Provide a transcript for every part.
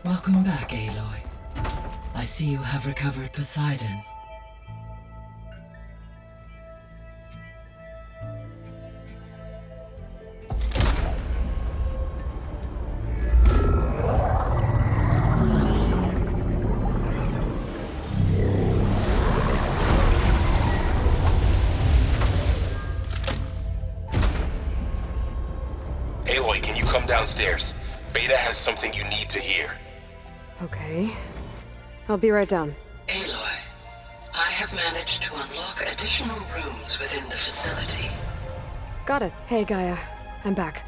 Welcome back, Aloy. I see you have recovered Poseidon. Aloy, can you come downstairs? Beta has something you need to hear. Okay. I'll be right down. Aloy, I have managed to unlock additional rooms within the facility. Got it. Hey, Gaia. I'm back.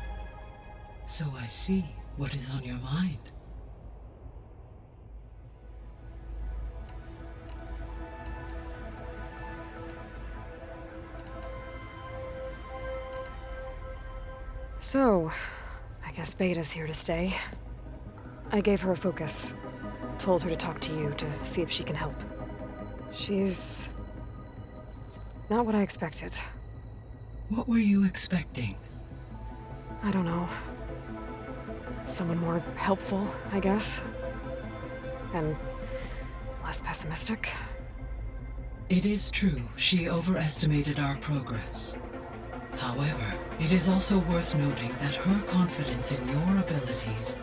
So I see what is on your mind. So, I guess Beta's here to stay. I gave her a focus. Told her to talk to you to see if she can help. She's... not what I expected. What were you expecting? I don't know. Someone more helpful, I guess. And less pessimistic. It is true, she overestimated our progress. However, it is also worth noting that her confidence in your abilities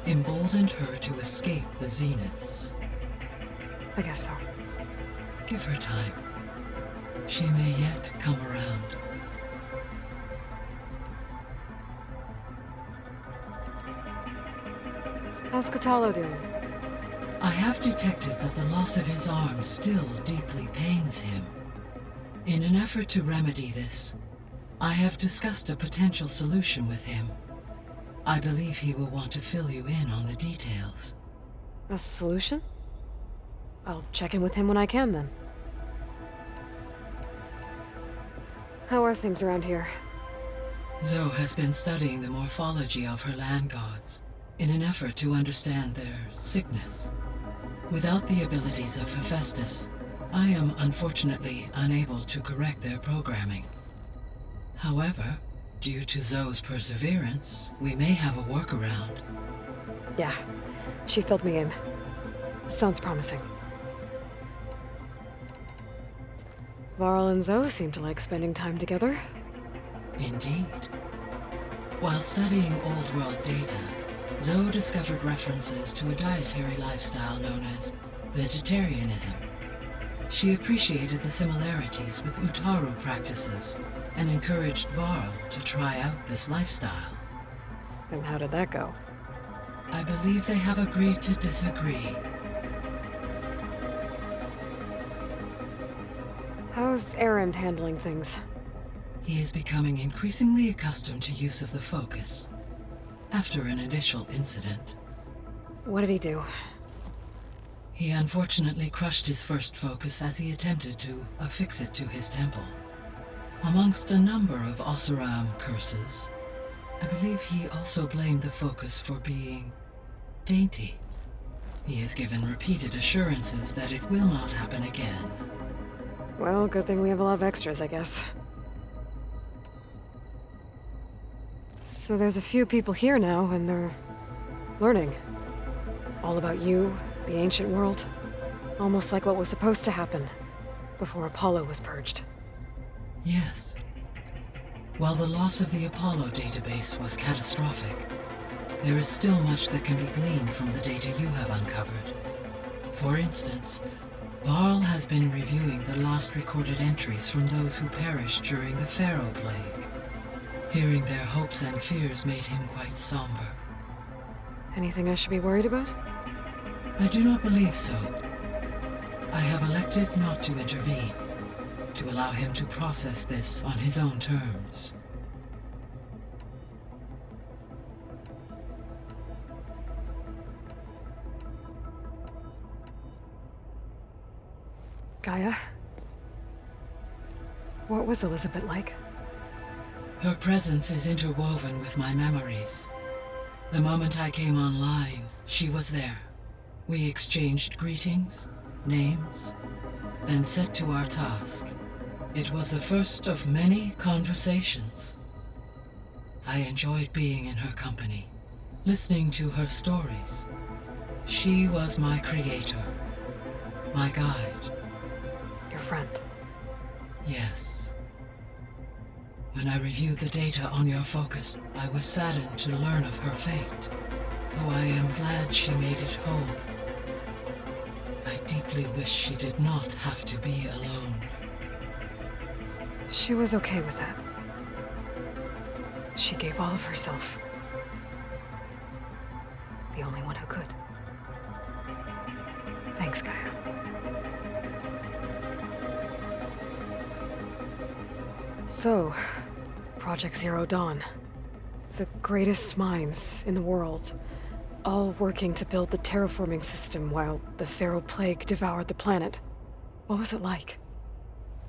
emboldened her to escape the Zeniths. I guess so. Give her time. She may yet come around. How's Kotallo doing? I have detected that the loss of his arm still deeply pains him. In an effort to remedy this, I have discussed a potential solution with him. I believe he will want to fill you in on the details. A solution? I'll check in with him when I can, then. How are things around here? Zoe has been studying the morphology of her land gods in an effort to understand their sickness. Without the abilities of Hephaestus, I am unfortunately unable to correct their programming. However, due to Zoe's perseverance, we may have a workaround. Yeah, she filled me in. Sounds promising. Varl and Zoe seem to like spending time together. Indeed. While studying Old World data, Zoe discovered references to a dietary lifestyle known as vegetarianism. She appreciated the similarities with Utaru practices and encouraged Varl to try out this lifestyle. And how did that go? I believe they have agreed to disagree. How's Erend handling things? He is becoming increasingly accustomed to use of the focus after an initial incident. What did he do? He unfortunately crushed his first focus as he attempted to affix it to his temple. Amongst a number of Oseram curses, I believe he also blamed the focus for being dainty. He has given repeated assurances that it will not happen again. Well, good thing we have a lot of extras, I guess. So there's a few people here now, and they're learning. All about you, the ancient world. Almost like what was supposed to happen before Apollo was purged. Yes. While the loss of the Apollo database was catastrophic, there is still much that can be gleaned from the data you have uncovered. For instance, Varl has been reviewing the last recorded entries from those who perished during the Pharaoh Plague. Hearing their hopes and fears made him quite somber. Anything I should be worried about? I do not believe so. I have elected not to intervene, to allow him to process this on his own terms. Gaia? What was Elizabeth like? Her presence is interwoven with my memories. The moment I came online, she was there. We exchanged greetings, names, then set to our task. It was the first of many conversations. I enjoyed being in her company, listening to her stories. She was my creator, my guide. Your friend. Yes. When I reviewed the data on your focus, I was saddened to learn of her fate, though I am glad she made it home. I deeply wish she did not have to be alone. She was okay with that. She gave all of herself. The only one who could. Thanks, Gaia. So, Project Zero Dawn. The greatest minds in the world, all working to build the terraforming system while the Pharaoh Plague devoured the planet. What was it like?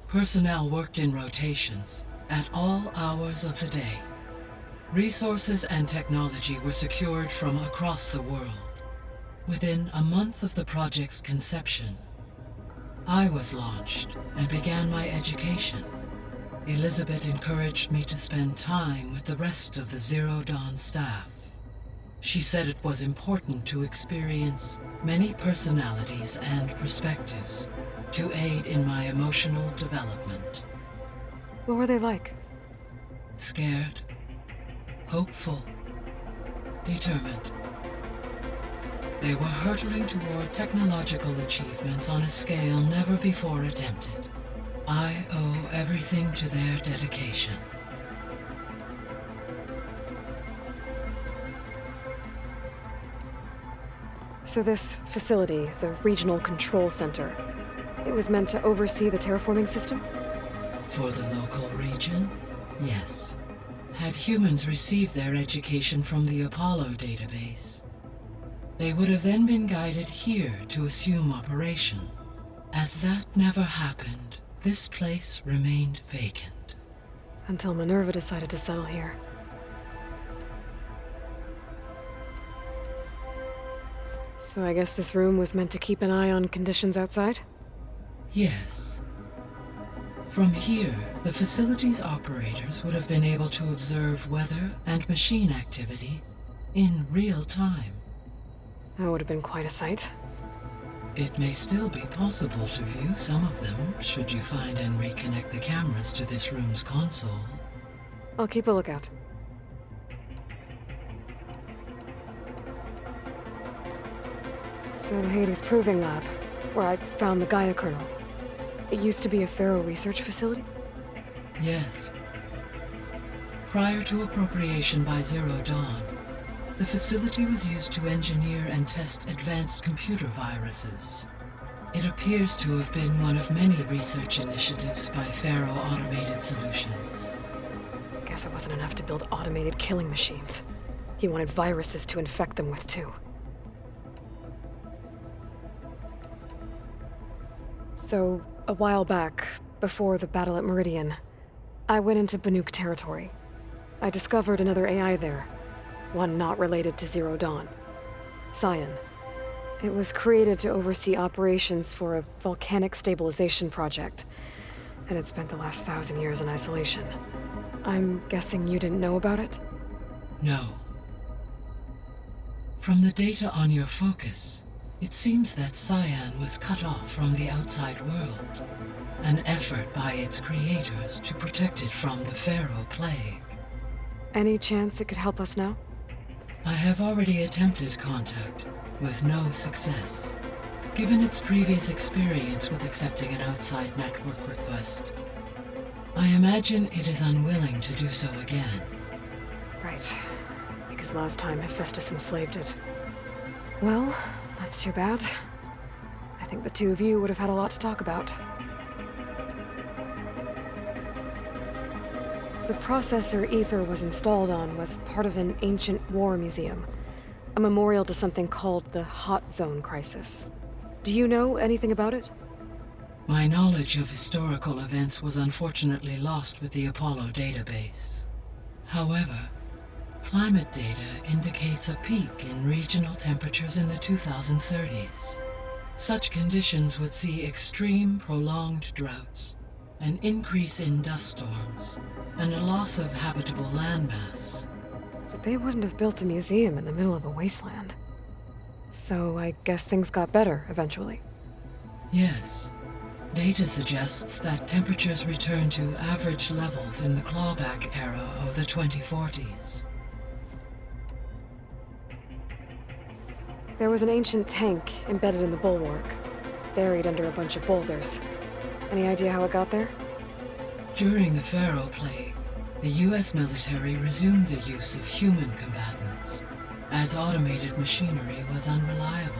Personnel worked in rotations, at all hours of the day. Resources and technology were secured from across the world. Within a month of the project's conception, I was launched and began my education. Elizabeth encouraged me to spend time with the rest of the Zero Dawn staff. She said it was important to experience many personalities and perspectives to aid in my emotional development. What were they like? Scared, hopeful, determined. They were hurtling toward technological achievements on a scale never before attempted. I owe everything to their dedication. So this facility, the Regional Control Center, it was meant to oversee the terraforming system? For the local region, yes. Had humans received their education from the Apollo database, they would have then been guided here to assume operation. As that never happened, this place remained vacant. Until Minerva decided to settle here. So I guess this room was meant to keep an eye on conditions outside? Yes. From here, the facility's operators would have been able to observe weather and machine activity in real time. That would have been quite a sight. It may still be possible to view some of them, should you find and reconnect the cameras to this room's console. I'll keep a lookout. So the Hades Proving Lab, where I found the Gaia kernel. It used to be a Pharaoh research facility? Yes. Prior to appropriation by Zero Dawn, the facility was used to engineer and test advanced computer viruses. It appears to have been one of many research initiatives by Pharaoh Automated Solutions. Guess it wasn't enough to build automated killing machines. He wanted viruses to infect them with too. So, a while back, before the battle at Meridian, I went into Banuk territory. I discovered another AI there, one not related to Zero Dawn. Cyan. It was created to oversee operations for a volcanic stabilization project, and it spent the last 1,000 years in isolation. I'm guessing you didn't know about it? No. From the data on your focus, it seems that Cyan was cut off from the outside world, an effort by its creators to protect it from the Pharaoh Plague. Any chance it could help us now? I have already attempted contact, with no success. Given its previous experience with accepting an outside network request, I imagine it is unwilling to do so again. Right. Because last time Hephaestus enslaved it. Well, that's too bad. I think the two of you would have had a lot to talk about. The processor Ether was installed on was part of an ancient war museum, a memorial to something called the Hot Zone Crisis. Do you know anything about it? My knowledge of historical events was unfortunately lost with the Apollo database. However, climate data indicates a peak in regional temperatures in the 2030s. Such conditions would see extreme, prolonged droughts, an increase in dust storms, and a loss of habitable landmass. But they wouldn't have built a museum in the middle of a wasteland. So I guess things got better eventually. Yes. Data suggests that temperatures returned to average levels in the clawback era of the 2040s. There was an ancient tank embedded in the bulwark, buried under a bunch of boulders. Any idea how it got there? During the Pharaoh Plague, the US military resumed the use of human combatants, as automated machinery was unreliable.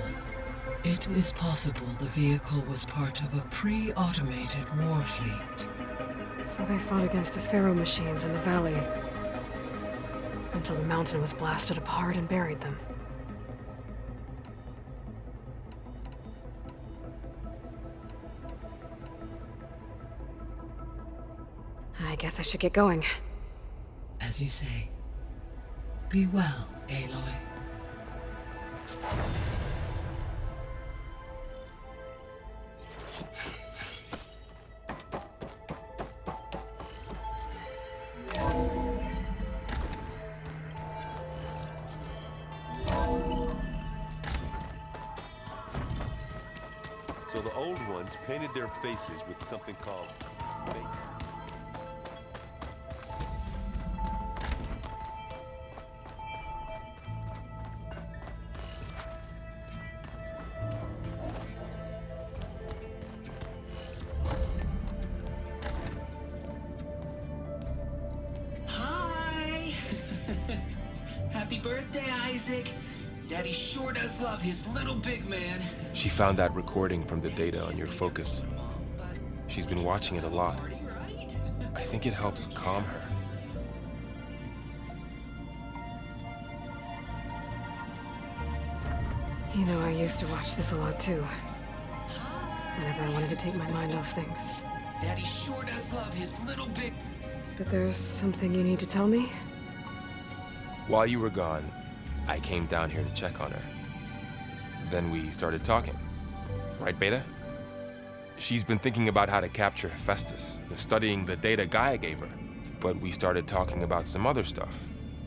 It is possible the vehicle was part of a pre-automated war fleet. So they fought against the Pharaoh machines in the valley, until the mountain was blasted apart and buried them. I guess I should get going. As you say, be well, Aloy. So the old ones painted their faces with something called fake. Hi! Happy birthday, Isaac. Daddy sure does love his little big man. She found that recording from the data on your focus. She's been watching it a lot. I think it helps calm her. You know, I used to watch this a lot too. Whenever I wanted to take my mind off things. Daddy sure does love his little big... But there's something you need to tell me? While you were gone, I came down here to check on her. Then we started talking. Right, Beta? She's been thinking about how to capture Hephaestus, studying the data Gaia gave her. But we started talking about some other stuff.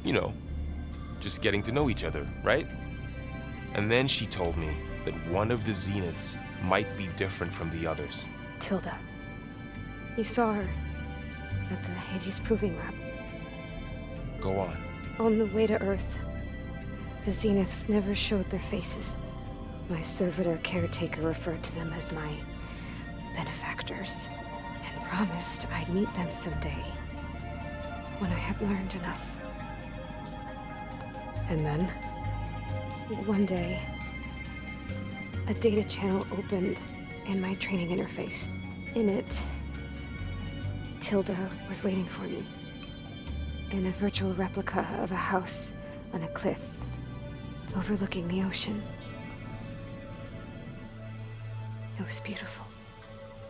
You know, just getting to know each other, right? And then she told me that one of the Zeniths might be different from the others. Tilda. You saw her at the Hades Proving Lab. Go on. On the way to Earth, the Zeniths never showed their faces. My servitor caretaker referred to them as my benefactors, and promised I'd meet them someday, when I had learned enough. And then, one day, a data channel opened in my training interface. In it, Tilda was waiting for me, in a virtual replica of a house on a cliff, overlooking the ocean. It was beautiful.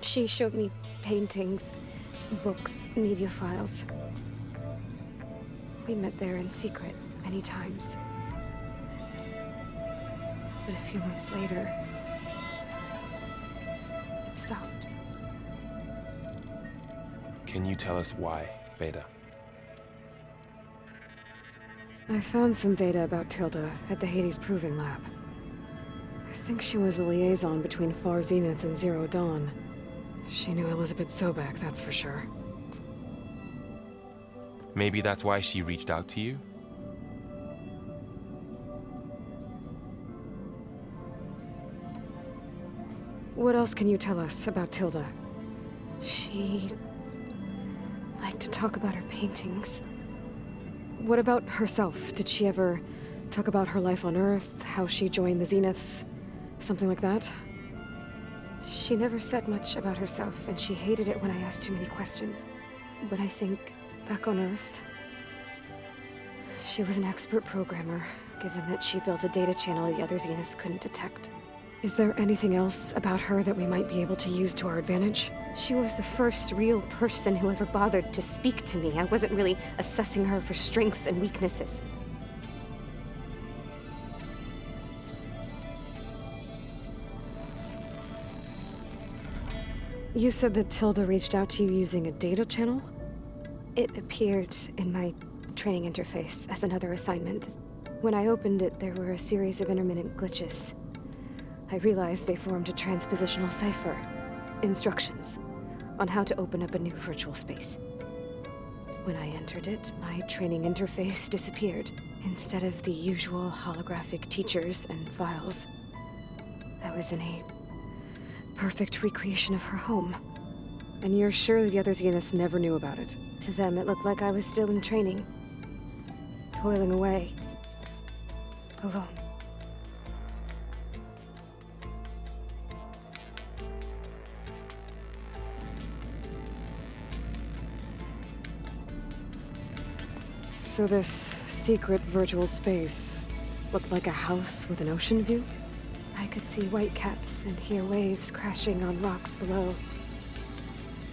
She showed me paintings, books, media files. We met there in secret many times. But a few months later, it stopped. Can you tell us why, Beta? I found some data about Tilda at the Hades Proving Lab. I think she was the liaison between Far Zenith and Zero Dawn. She knew Elizabeth Sobek, that's for sure. Maybe that's why she reached out to you? What else can you tell us about Tilda? She liked to talk about her paintings. What about herself? Did she ever talk about her life on Earth, how she joined the Zeniths, something like that? She never said much about herself, and she hated it when I asked too many questions. But I think, back on Earth, she was an expert programmer, given that she built a data channel the other Zeniths couldn't detect. Is there anything else about her that we might be able to use to our advantage? She was the first real person who ever bothered to speak to me. I wasn't really assessing her for strengths and weaknesses. You said that Tilda reached out to you using a data channel? It appeared in my training interface as another assignment. When I opened it, there were a series of intermittent glitches. I realized they formed a transpositional cipher. Instructions on how to open up a new virtual space. When I entered it, my training interface disappeared. Instead of the usual holographic teachers and files, I was in a perfect recreation of her home. And you're sure the other Zeniths never knew about it? To them, it looked like I was still in training. Toiling away. Alone. So this secret virtual space looked like a house with an ocean view? I could see whitecaps and hear waves crashing on rocks below.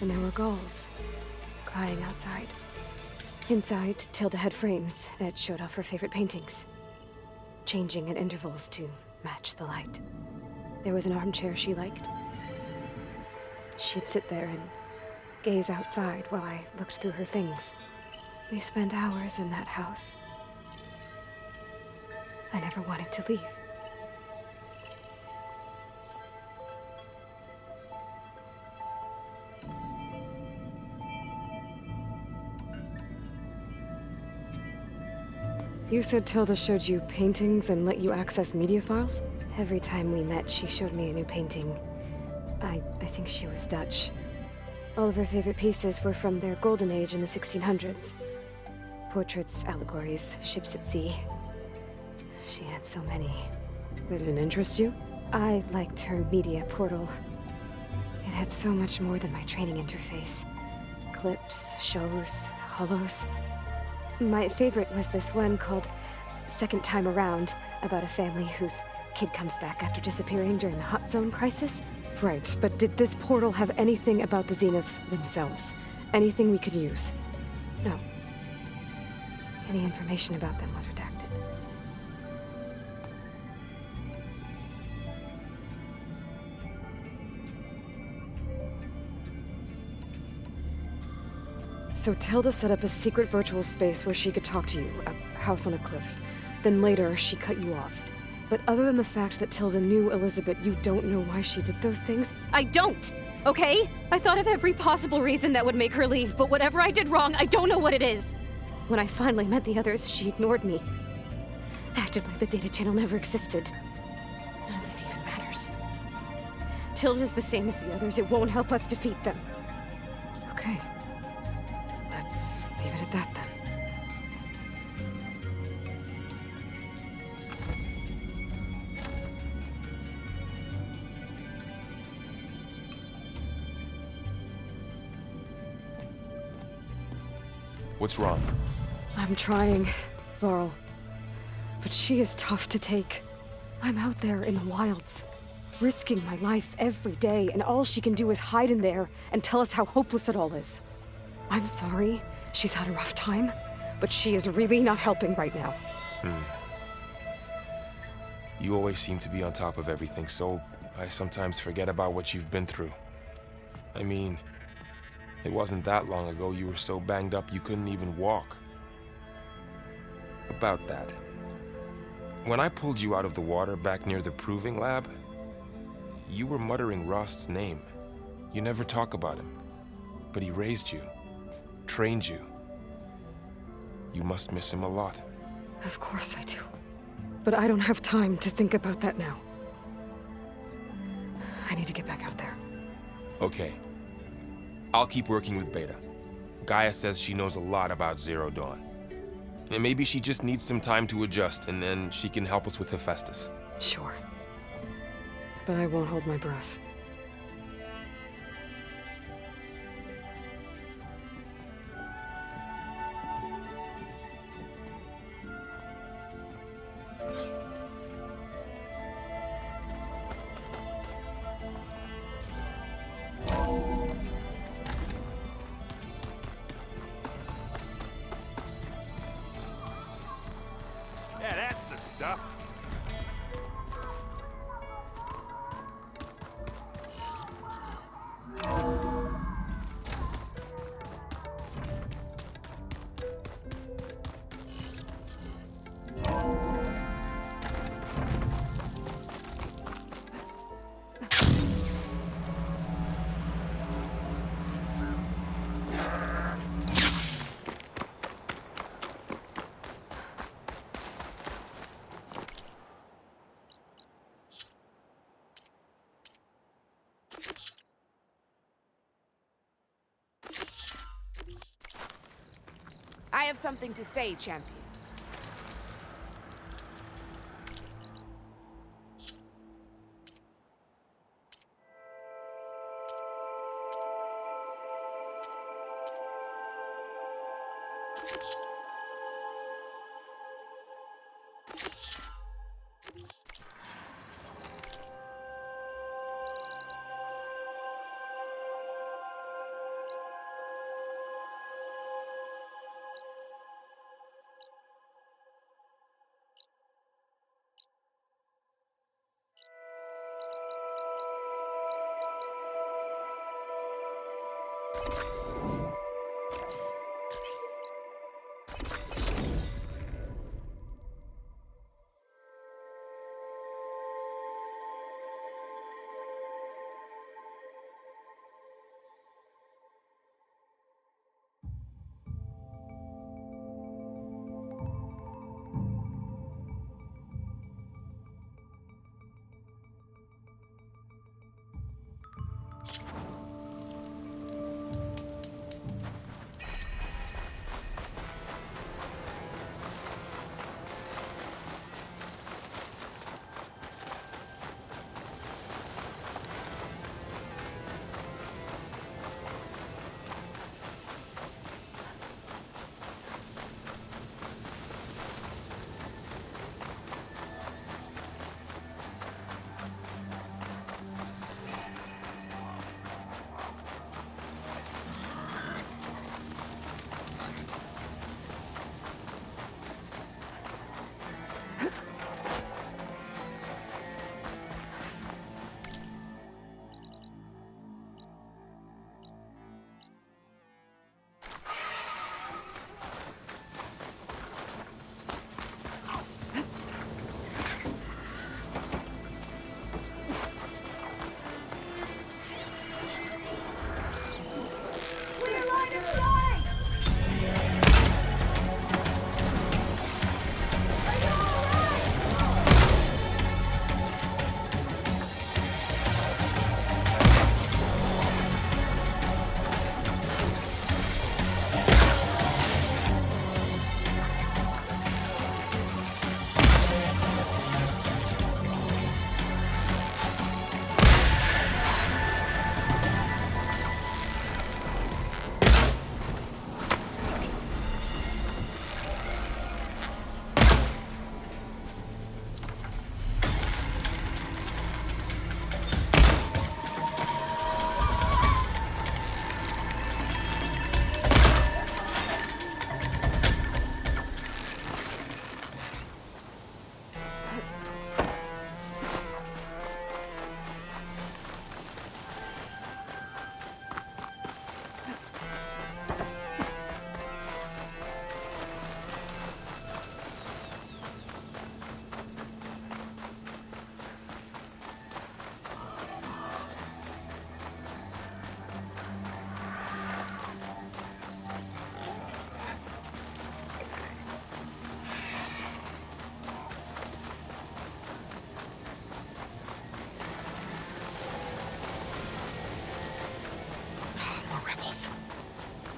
And there were gulls crying outside. Inside, Tilda had frames that showed off her favorite paintings, changing at intervals to match the light. There was an armchair she liked. She'd sit there and gaze outside while I looked through her things. We spent hours in that house. I never wanted to leave. You said Tilda showed you paintings and let you access media files? Every time we met, she showed me a new painting. I think she was Dutch. All of her favorite pieces were from their golden age in the 1600s. Portraits, allegories, ships at sea. She had so many. They didn't interest you? I liked her media portal. It had so much more than my training interface. Clips, shows, holos. My favorite was this one called Second Time Around, about a family whose kid comes back after disappearing during the Hot Zone crisis. Right, but did this portal have anything about the Zeniths themselves? Anything we could use? No. Any information about them was redacted. So Tilda set up a secret virtual space where she could talk to you, a house on a cliff. Then later, she cut you off. But other than the fact that Tilda knew Elizabeth, you don't know why she did those things? I don't! Okay? I thought of every possible reason that would make her leave, but whatever I did wrong, I don't know what it is. When I finally met the others, she ignored me. Acted like the data channel never existed. None of this even matters. Tilda's the same as the others. It won't help us defeat them. Okay. Let's leave it at that then. What's wrong? I'm trying, Varl. But she is tough to take. I'm out there in the wilds, risking my life every day, and all she can do is hide in there and tell us how hopeless it all is. I'm sorry, she's had a rough time, but she is really not helping right now. You always seem to be on top of everything, so I sometimes forget about what you've been through. I mean, it wasn't that long ago you were so banged up you couldn't even walk. About that. When I pulled you out of the water back near the proving lab, you were muttering Rost's name. You never talk about him, but he raised you, trained you. You must miss him a lot. Of course I do. But I don't have time to think about that now. I need to get back out there. Okay. I'll keep working with Beta. Gaia says she knows a lot about Zero Dawn. And maybe she just needs some time to adjust, and then she can help us with Hephaestus. Sure. But I won't hold my breath. Yeah, that's the stuff. I have something to say, champion.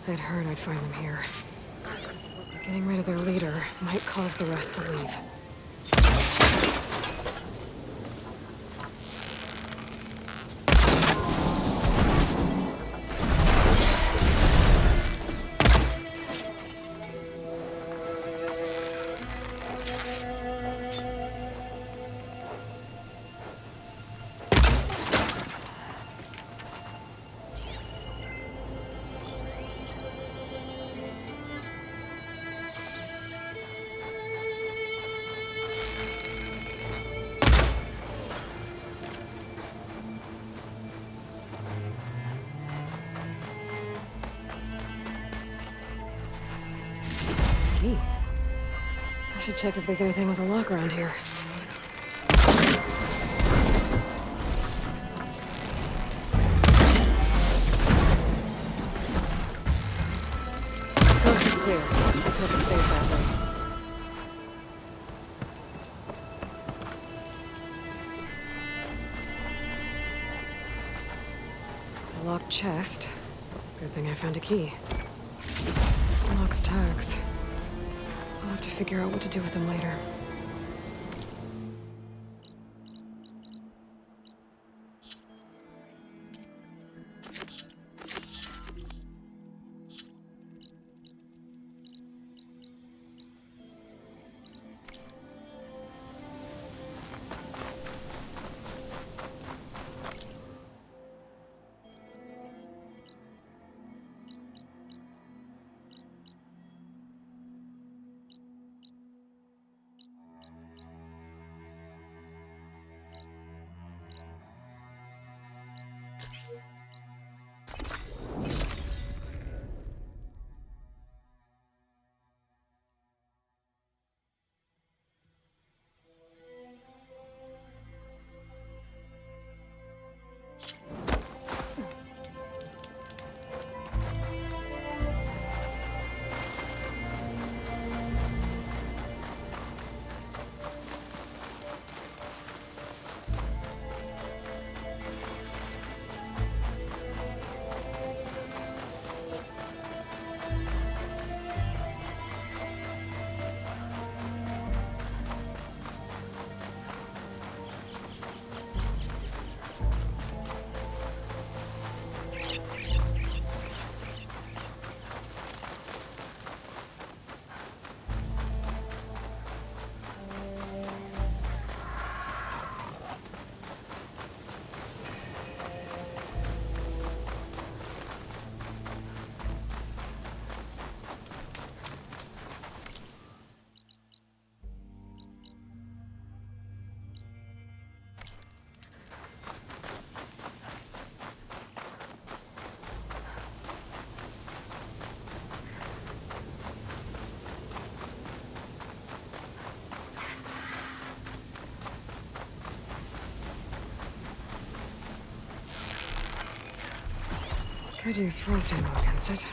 I'd heard I'd find them here. Getting rid of their leader might cause the rest to leave. Key. I should check if there's anything with a lock around here. Coast is clear. Let's hope it stays that way. A locked chest. Good thing I found a key. Unlock the tags. have to figure out what to do with them later. Could use frost ammo against it.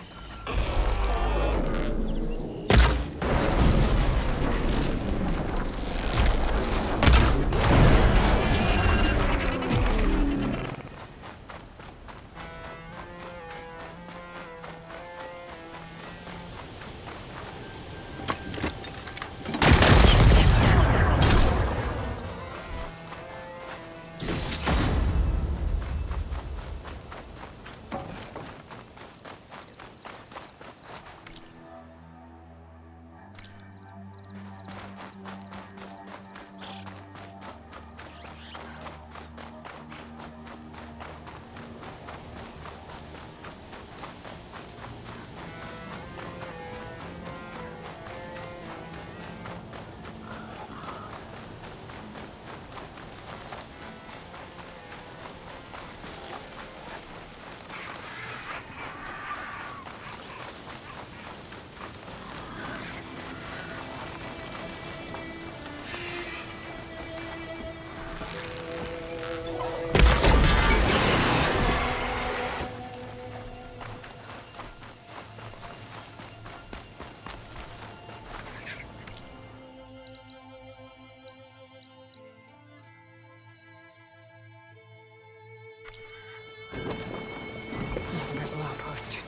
Rebel outpost.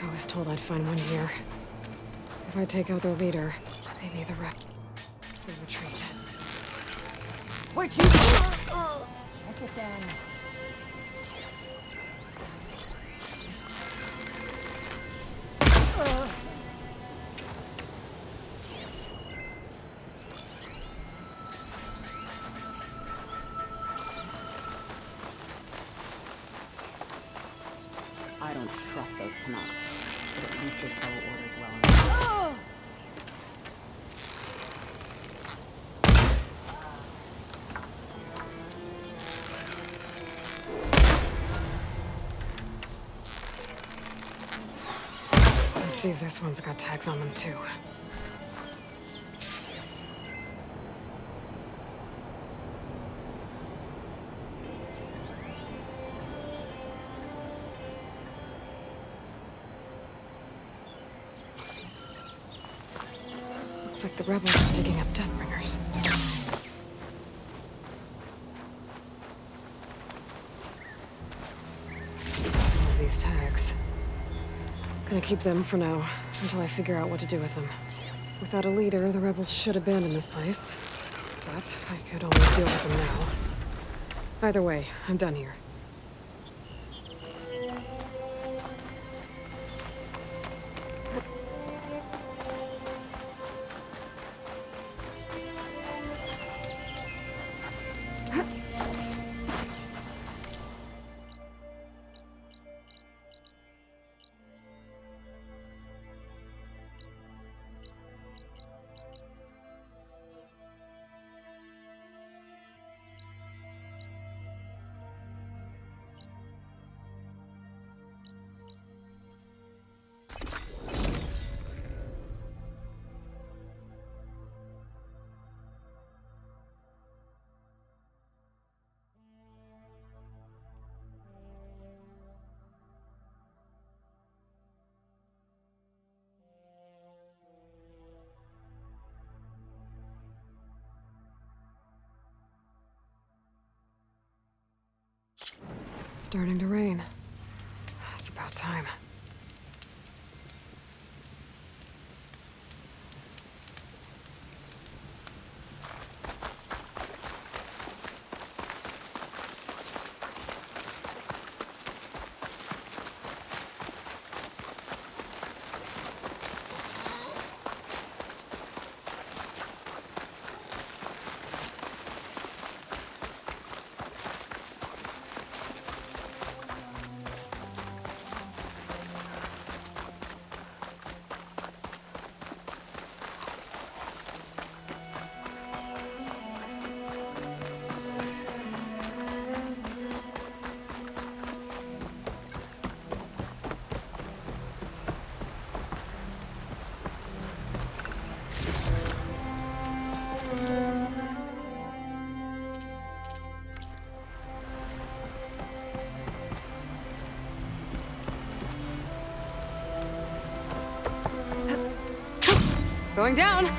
I was told I'd find one here. If I take out their leader, maybe the rest will retreat. Where'd you go? Check it down. I don't trust those Canucks, but at least they follow orders well enough. Let's see if this one's got tags on them too. Looks like the rebels are digging up Deathbringers. All these tags. Gonna keep them for now, until I figure out what to do with them. Without a leader, the rebels should abandon this place. But I could always deal with them now. Either way, I'm done here. It's starting to rain. It's about time. Going down!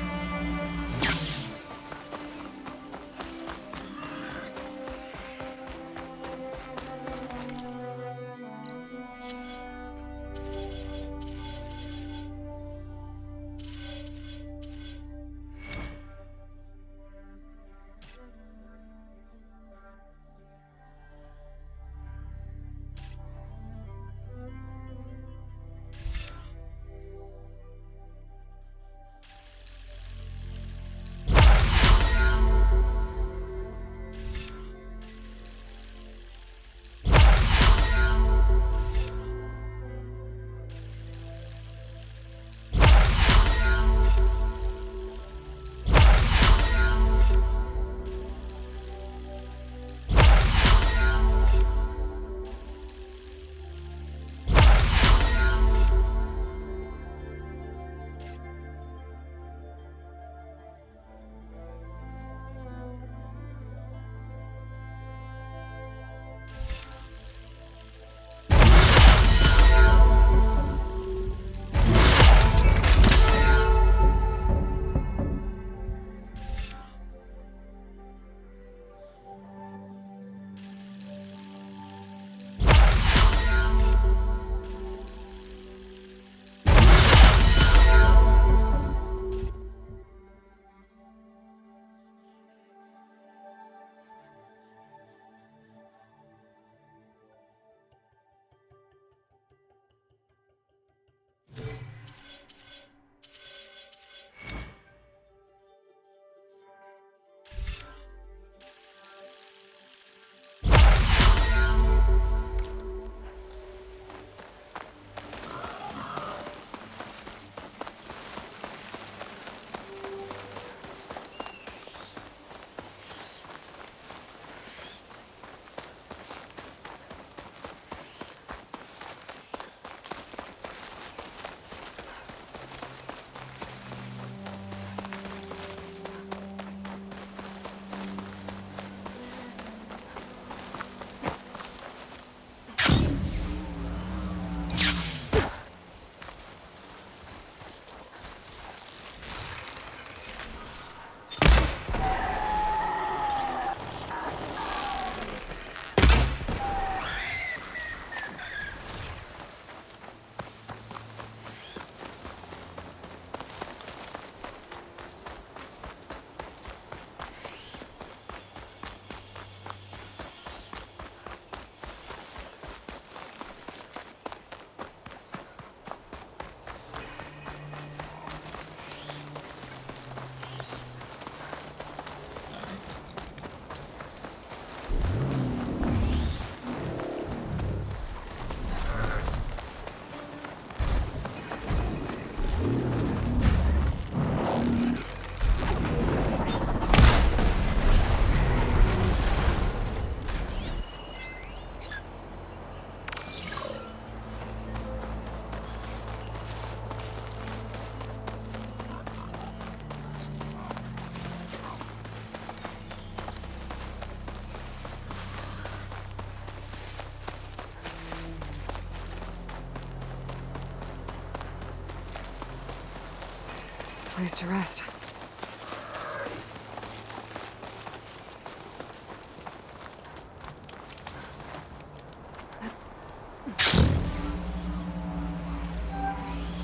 place to rest.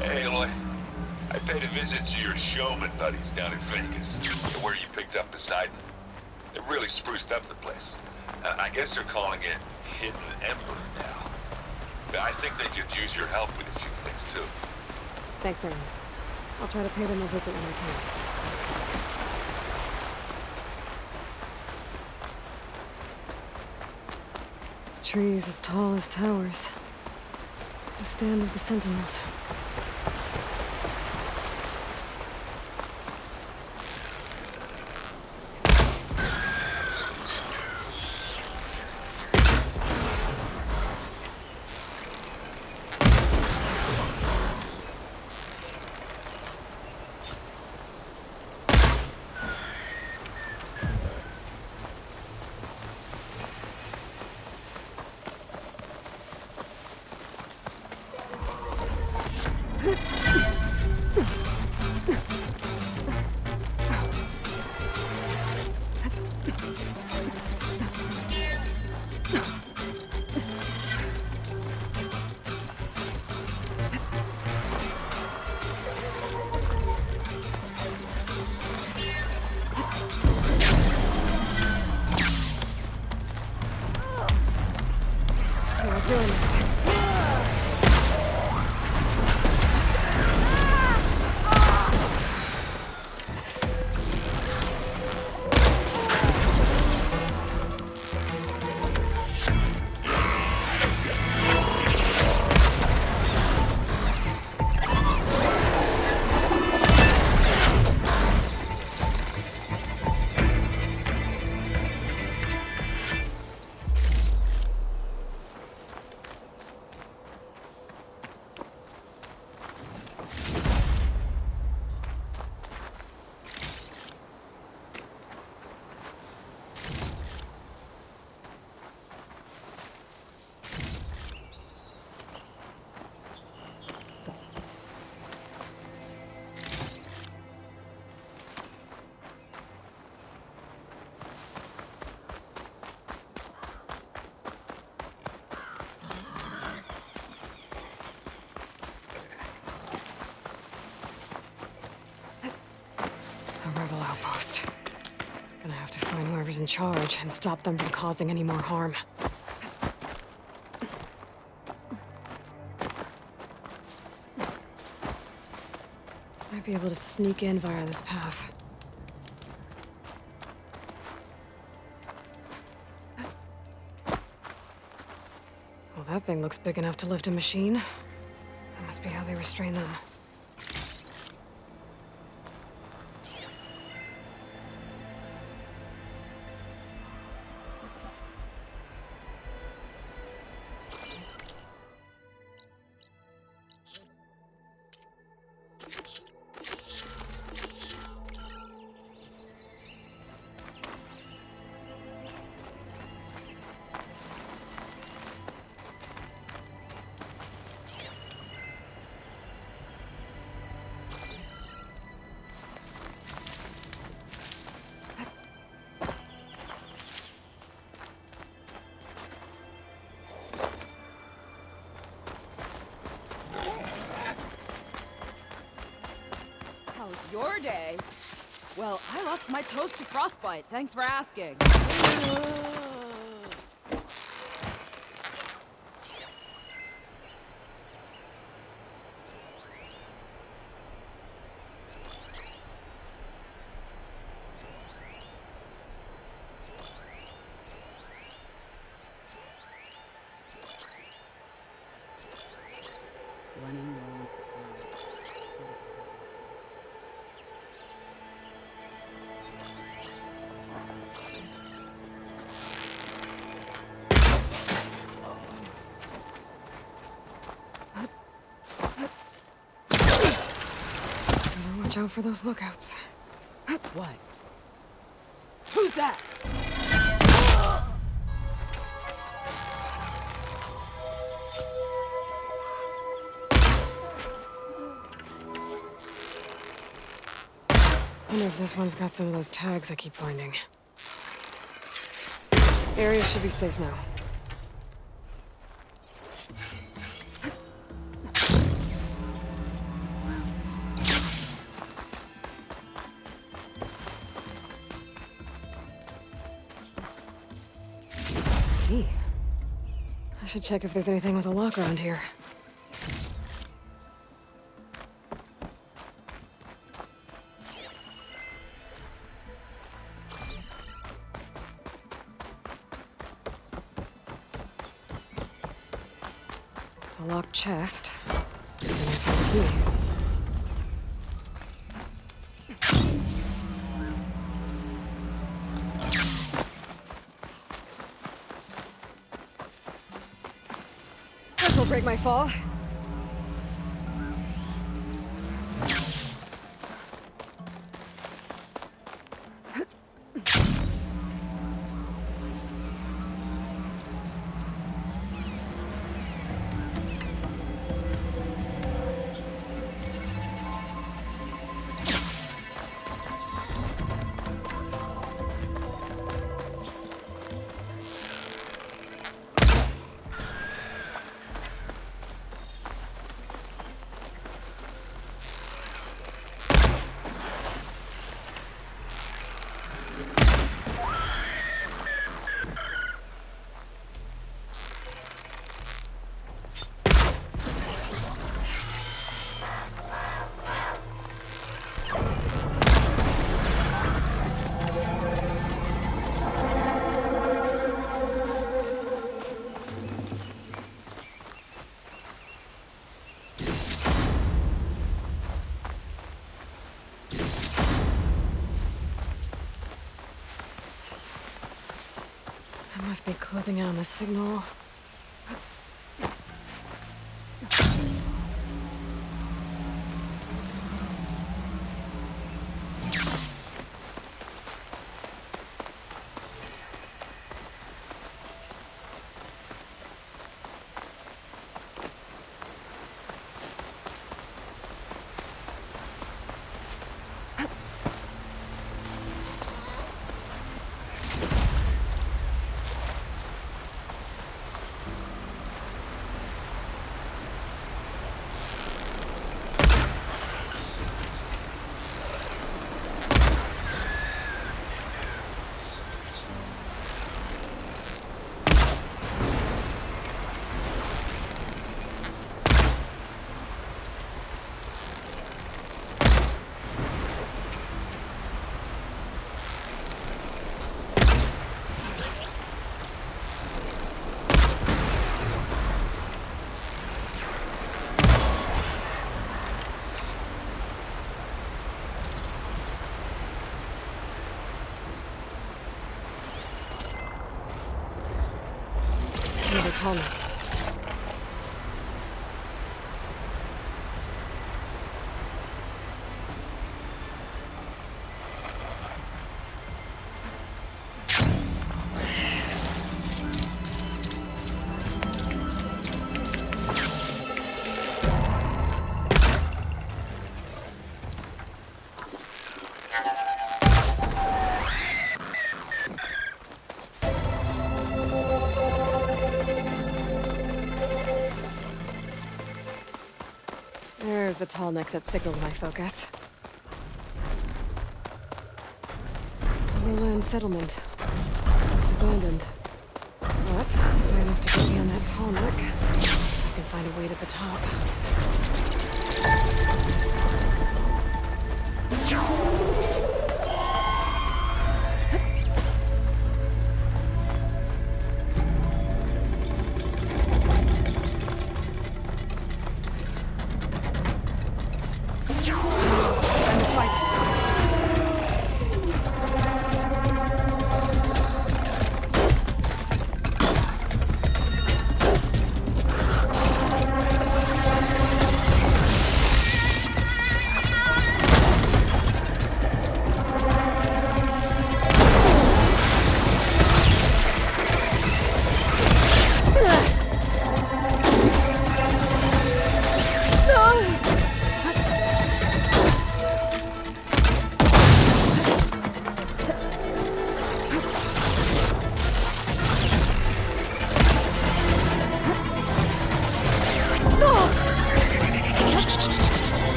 Hey, Aloy. I paid a visit to your showman buddies down in Vegas, where you picked up Poseidon. They really spruced up the place. I guess they're calling it Hidden Ember now. I think they could use your help with a few things, too. Thanks, Aaron. I'll try to pay them a visit when I can. Trees as tall as towers. The stand of the Sentinels. So we're doing this. Rebel outpost. Gonna have to find whoever's in charge and stop them from causing any more harm. Might be able to sneak in via this path. Well, that thing looks big enough to lift a machine. That must be how they restrain them. Your day? Well, I lost my toast to frostbite. Thanks for asking. Running low. Watch out for those lookouts. What? Who's that? wonder if this one's got some of those tags I keep finding. Area should be safe now. Key. I should check if there's anything with a lock around here. A locked chest. And I found a key. This'll break my fall. Must be closing in on the signal. Another tunnel. There's the tall neck that signaled my focus. Overland settlement. It's abandoned. But I have to get beyond that tall neck. I can find a way to the top.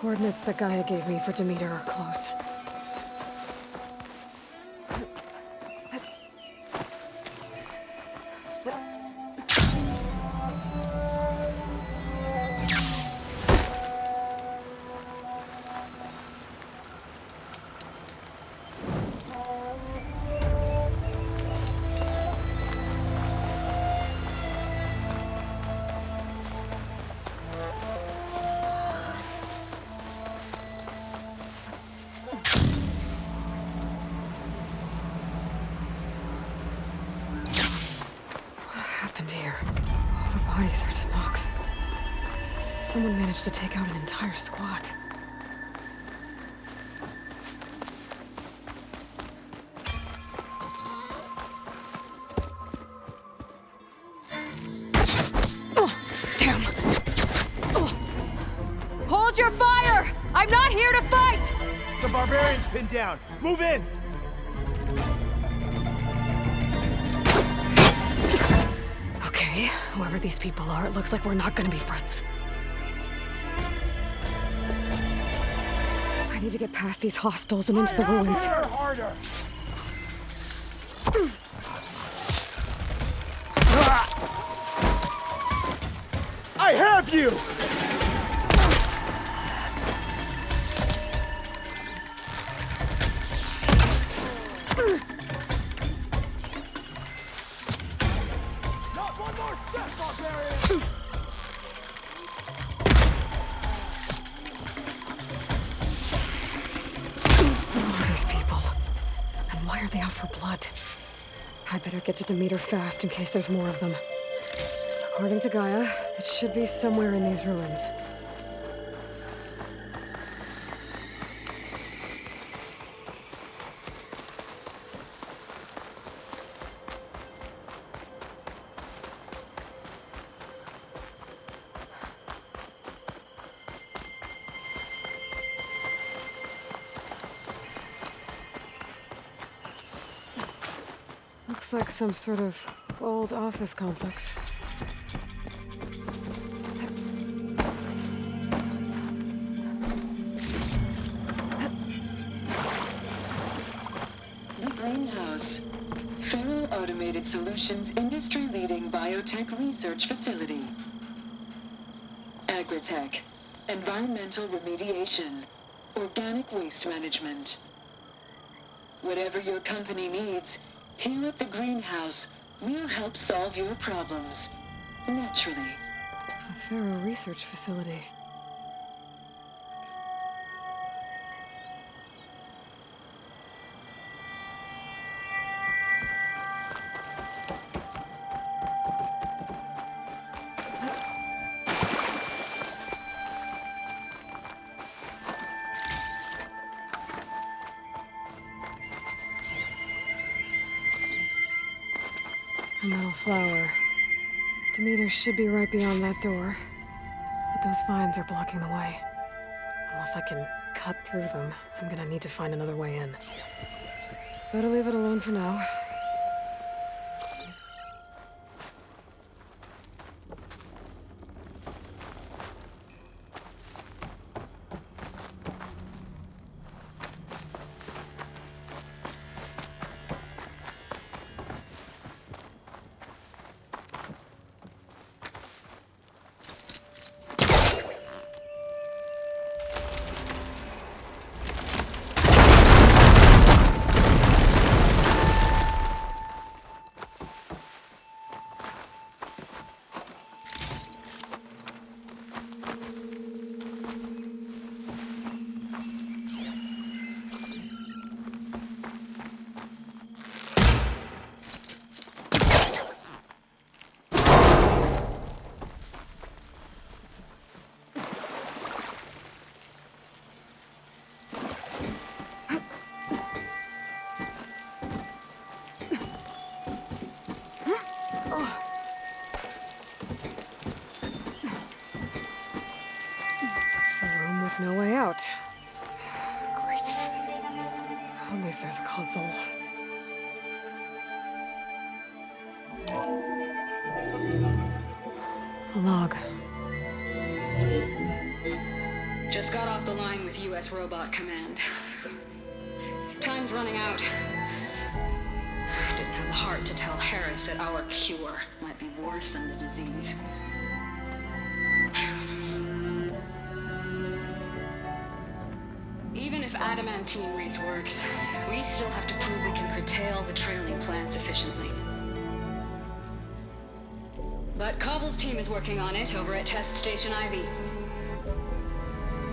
coordinates that Gaia gave me for Demeter are close. Bodies are to knock. Someone managed to take out an entire squad. Oh, damn. Oh. Hold your fire! I'm not here to fight! The barbarian's pinned down. Move in! Okay, whoever these people are, it looks like we're not gonna be friends. I need to get past these hostels and into the ruins. Harder! I have you! I'd better get to Demeter fast in case there's more of them. According to Gaia, it should be somewhere in these ruins. Looks like some sort of old office complex. The Greenhouse. Federal Automated Solutions industry-leading biotech research facility. Agritech. Environmental remediation. Organic waste management. Whatever your company needs, here at the Greenhouse, we'll help solve your problems. Naturally. A Faro research facility. A metal flower. Demeter should be right beyond that door. But those vines are blocking the way. Unless I can cut through them, I'm gonna need to find another way in. Better leave it alone for now. No way out. Great. At least there's a console. A log. Just got off the line with U.S. Robot Command. Time's running out. Didn't have the heart to tell Harris that our cure might be worse than the disease. Even if adamantine wreath works, we still have to prove we can curtail the trailing plants efficiently. But Cobble's team is working on it over at Test Station Ivy.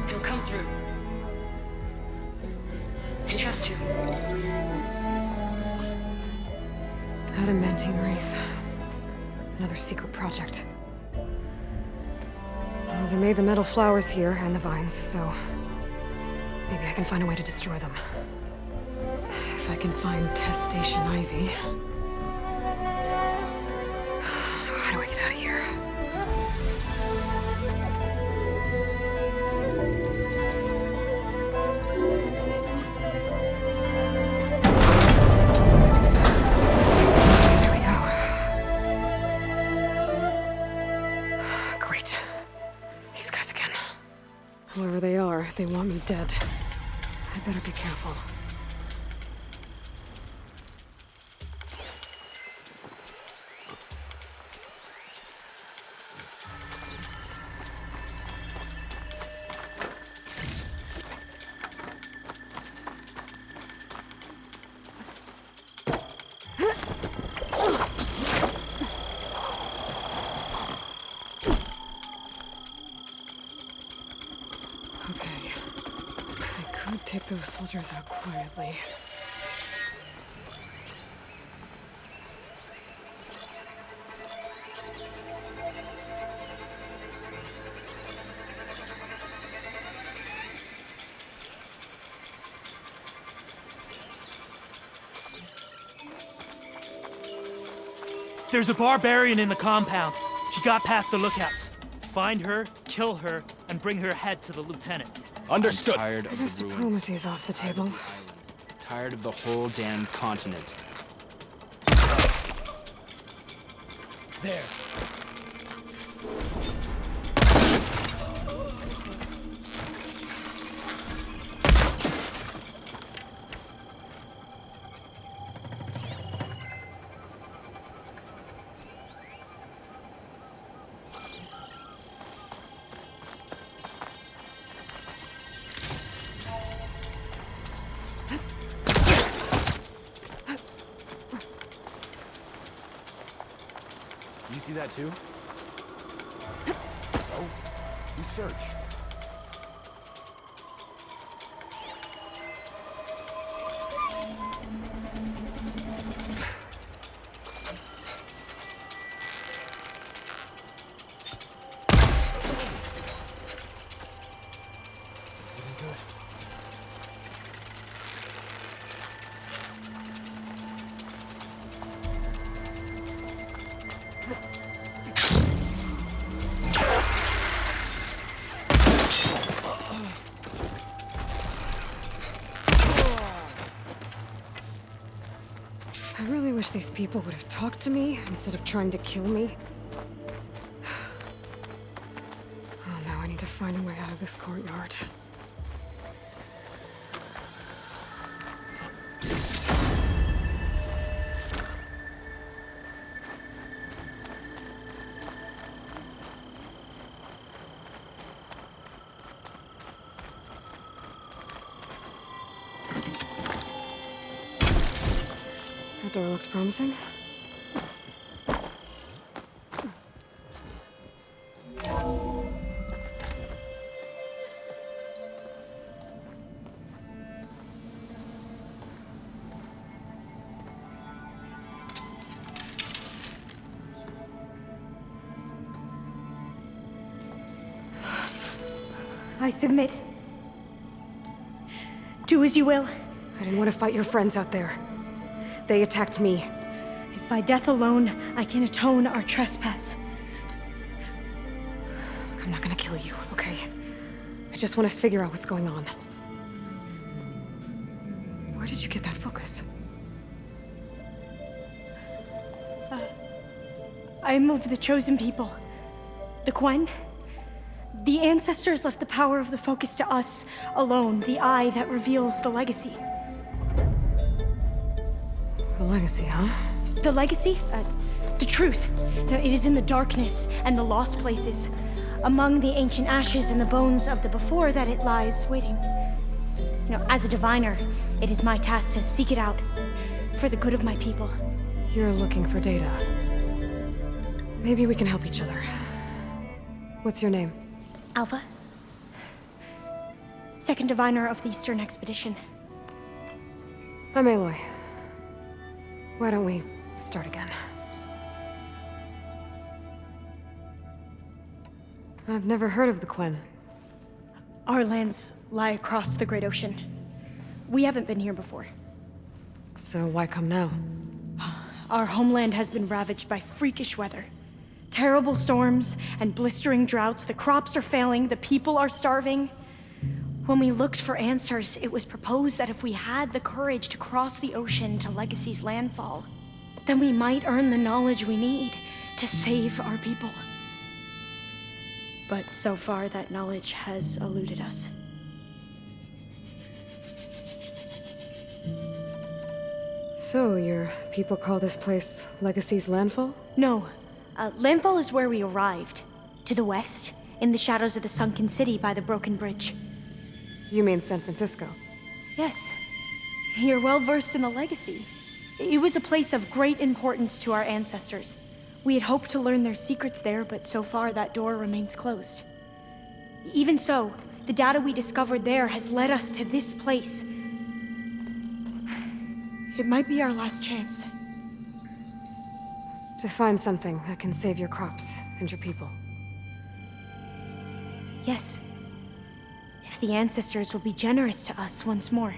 He'll come through. He has to. Adamantine wreath. Another secret project. Well, they made the metal flowers here and the vines, so maybe I can find a way to destroy them. If I can find Test Station Ivy. How do I get out of here? There we go. Great. These guys again. Whoever they are, they want me dead. I better be careful. Okay. I could take those soldiers out quietly. There's a barbarian in the compound. She got past the lookouts. Find her, kill her, and bring her head to the lieutenant. Understood. I guess diplomacy's off the table. Tired of the whole damned continent. There. You see that too? Oh, we search. I really wish these people would have talked to me instead of trying to kill me. Oh no, I need to find a way out of this courtyard. That door looks promising. I submit. Do as you will. I didn't want to fight your friends out there. They attacked me. If by death alone I can atone our trespass. I'm not gonna kill you, okay? I just want to figure out what's going on. Where did you get that focus? I am of the chosen people. The Quen. The ancestors left the power of the focus to us alone, the eye that reveals the legacy. The legacy, huh? The legacy? The truth. Now, it is in the darkness and the lost places, among the ancient ashes and the bones of the before that it lies waiting. As a diviner, it is my task to seek it out, for the good of my people. You're looking for data. Maybe we can help each other. What's your name? Alpha. Second diviner of the Eastern Expedition. I'm Aloy. Why don't we start again? I've never heard of the Quen. Our lands lie across the Great Ocean. We haven't been here before. So why come now? Our homeland has been ravaged by freakish weather. Terrible storms and blistering droughts. The crops are failing, the people are starving. When we looked for answers, it was proposed that if we had the courage to cross the ocean to Legacy's landfall, then we might earn the knowledge we need to save our people. But so far, that knowledge has eluded us. So, your people call this place Legacy's landfall? No. Landfall is where we arrived. To the west, in the shadows of the sunken city by the broken bridge. You mean San Francisco? Yes. You're well versed in the legacy. It was a place of great importance to our ancestors. We had hoped to learn their secrets there, but so far that door remains closed. Even so, the data we discovered there has led us to this place. It might be our last chance. To find something that can save your crops and your people. Yes. If the ancestors will be generous to us once more.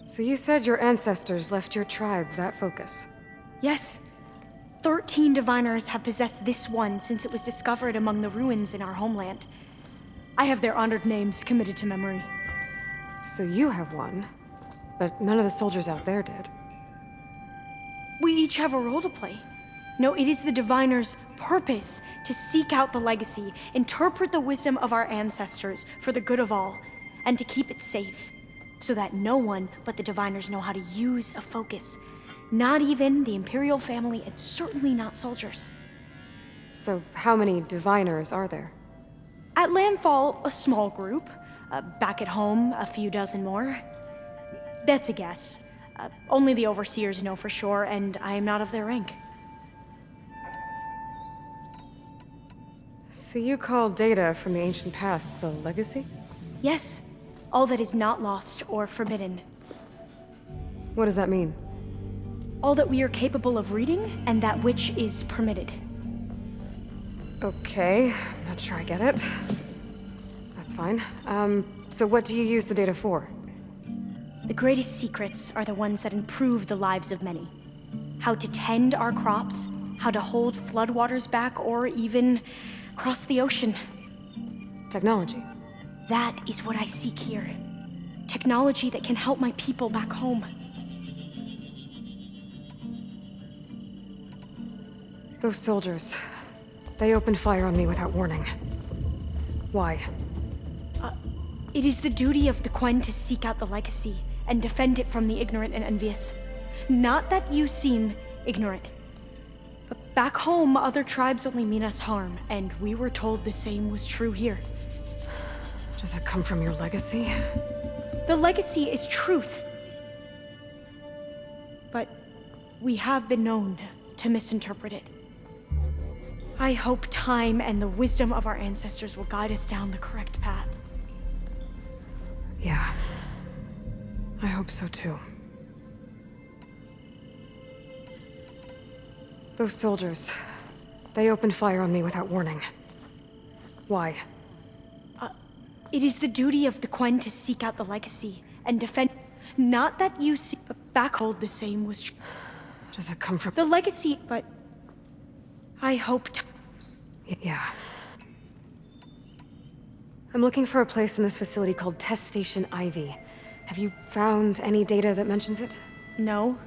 So you said your ancestors left your tribe that focus? Yes. 13 diviners have possessed this one since it was discovered among the ruins in our homeland. I have their honored names committed to memory. So you have one, but none of the soldiers out there did. We each have a role to play. No, it is the diviner's purpose to seek out the legacy, interpret the wisdom of our ancestors for the good of all, and to keep it safe, so that no one but the diviners know how to use a focus. Not even the Imperial family, and certainly not soldiers. So how many diviners are there? At landfall, a small group. Back at home, a few dozen more. That's a guess. Only the overseers know for sure, and I am not of their rank. So you call data from the ancient past the legacy? Yes. All that is not lost or forbidden. What does that mean? All that we are capable of reading, and that which is permitted. Okay, I'm not sure I get it. That's fine. So what do you use the data for? The greatest secrets are the ones that improve the lives of many. How to tend our crops, how to hold floodwaters back, or even cross the ocean. Technology. That is what I seek here. Technology that can help my people back home. Those soldiers, they opened fire on me without warning. Why? It is the duty of the Quen to seek out the legacy and defend it from the ignorant and envious. Not that you seem ignorant. But back home, other tribes only mean us harm, and we were told the same was true here. Does that come from your legacy? The legacy is truth. But we have been known to misinterpret it. I hope time and the wisdom of our ancestors will guide us down the correct path. Yeah. I hope so too. Those soldiers, they opened fire on me without warning. Why? It is the duty of the Quen to seek out the legacy and defend. Not that you see, but backhold the same was true. Does that come from the legacy? But I hoped. Yeah. I'm looking for a place in this facility called Test Station Ivy. Have you found any data that mentions it? No.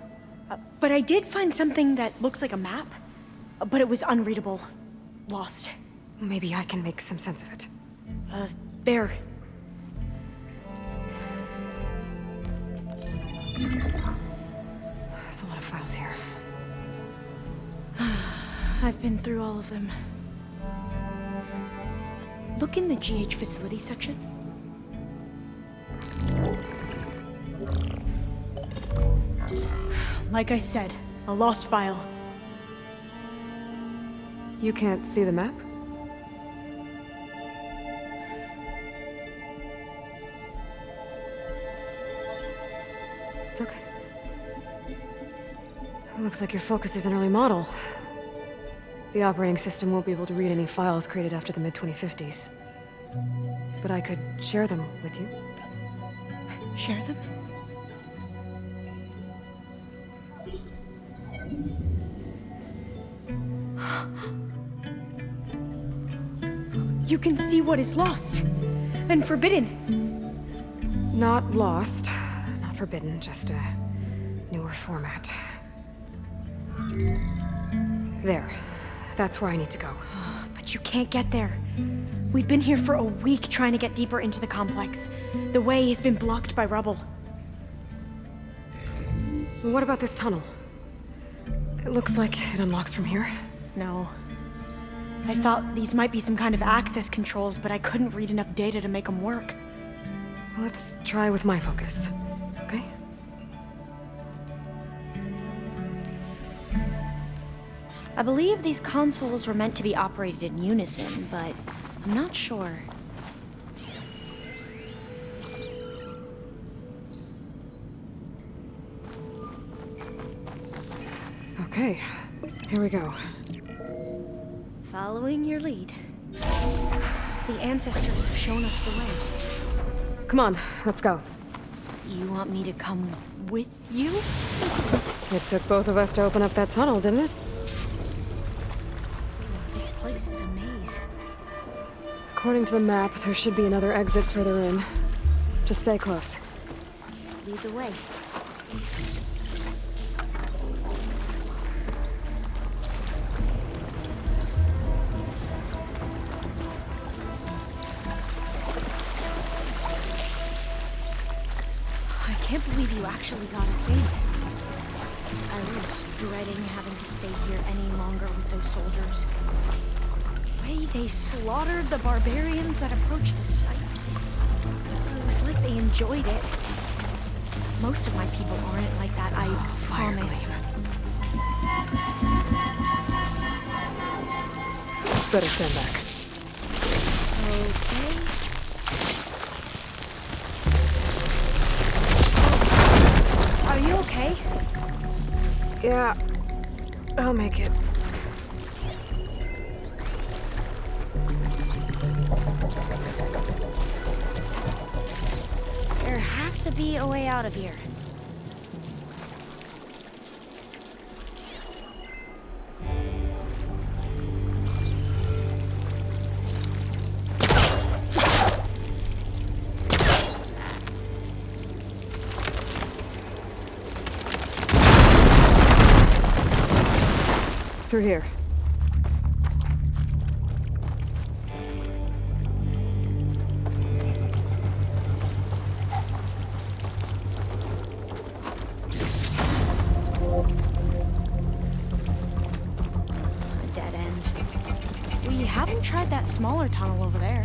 But I did find something that looks like a map, but it was unreadable. Lost. Maybe I can make some sense of it. There. There's a lot of files here. I've been through all of them. Look in the GH facility section. Like I said, a lost file. You can't see the map? It's okay. It looks like your focus is an early model. The operating system won't be able to read any files created after the mid-2050s. But I could share them with you. Share them? You can see what is lost and forbidden. Not lost, not forbidden, just a newer format. There. That's where I need to go. But you can't get there. We've been here for a week trying to get deeper into the complex. The way has been blocked by rubble. What about this tunnel? It looks like it unlocks from here. No. I thought these might be some kind of access controls, but I couldn't read enough data to make them work. Let's try with my focus, okay? I believe these consoles were meant to be operated in unison, but I'm not sure. Okay, here we go. Following your lead. The ancestors have shown us the way. Come on, let's go. You want me to come with you? It took both of us to open up that tunnel, didn't it? This place is a maze. According to the map, there should be another exit further in. Just stay close. Lead the way. I can't believe you actually got us in. I was dreading having to stay here any longer with those soldiers. The way they slaughtered the barbarians that approached the site. It was like they enjoyed it. Most of my people aren't like that, I promise. Better stand back. Okay. Are you okay? Yeah, I'll make it. There has to be a way out of here. Through here. A dead end. We haven't tried that smaller tunnel over there.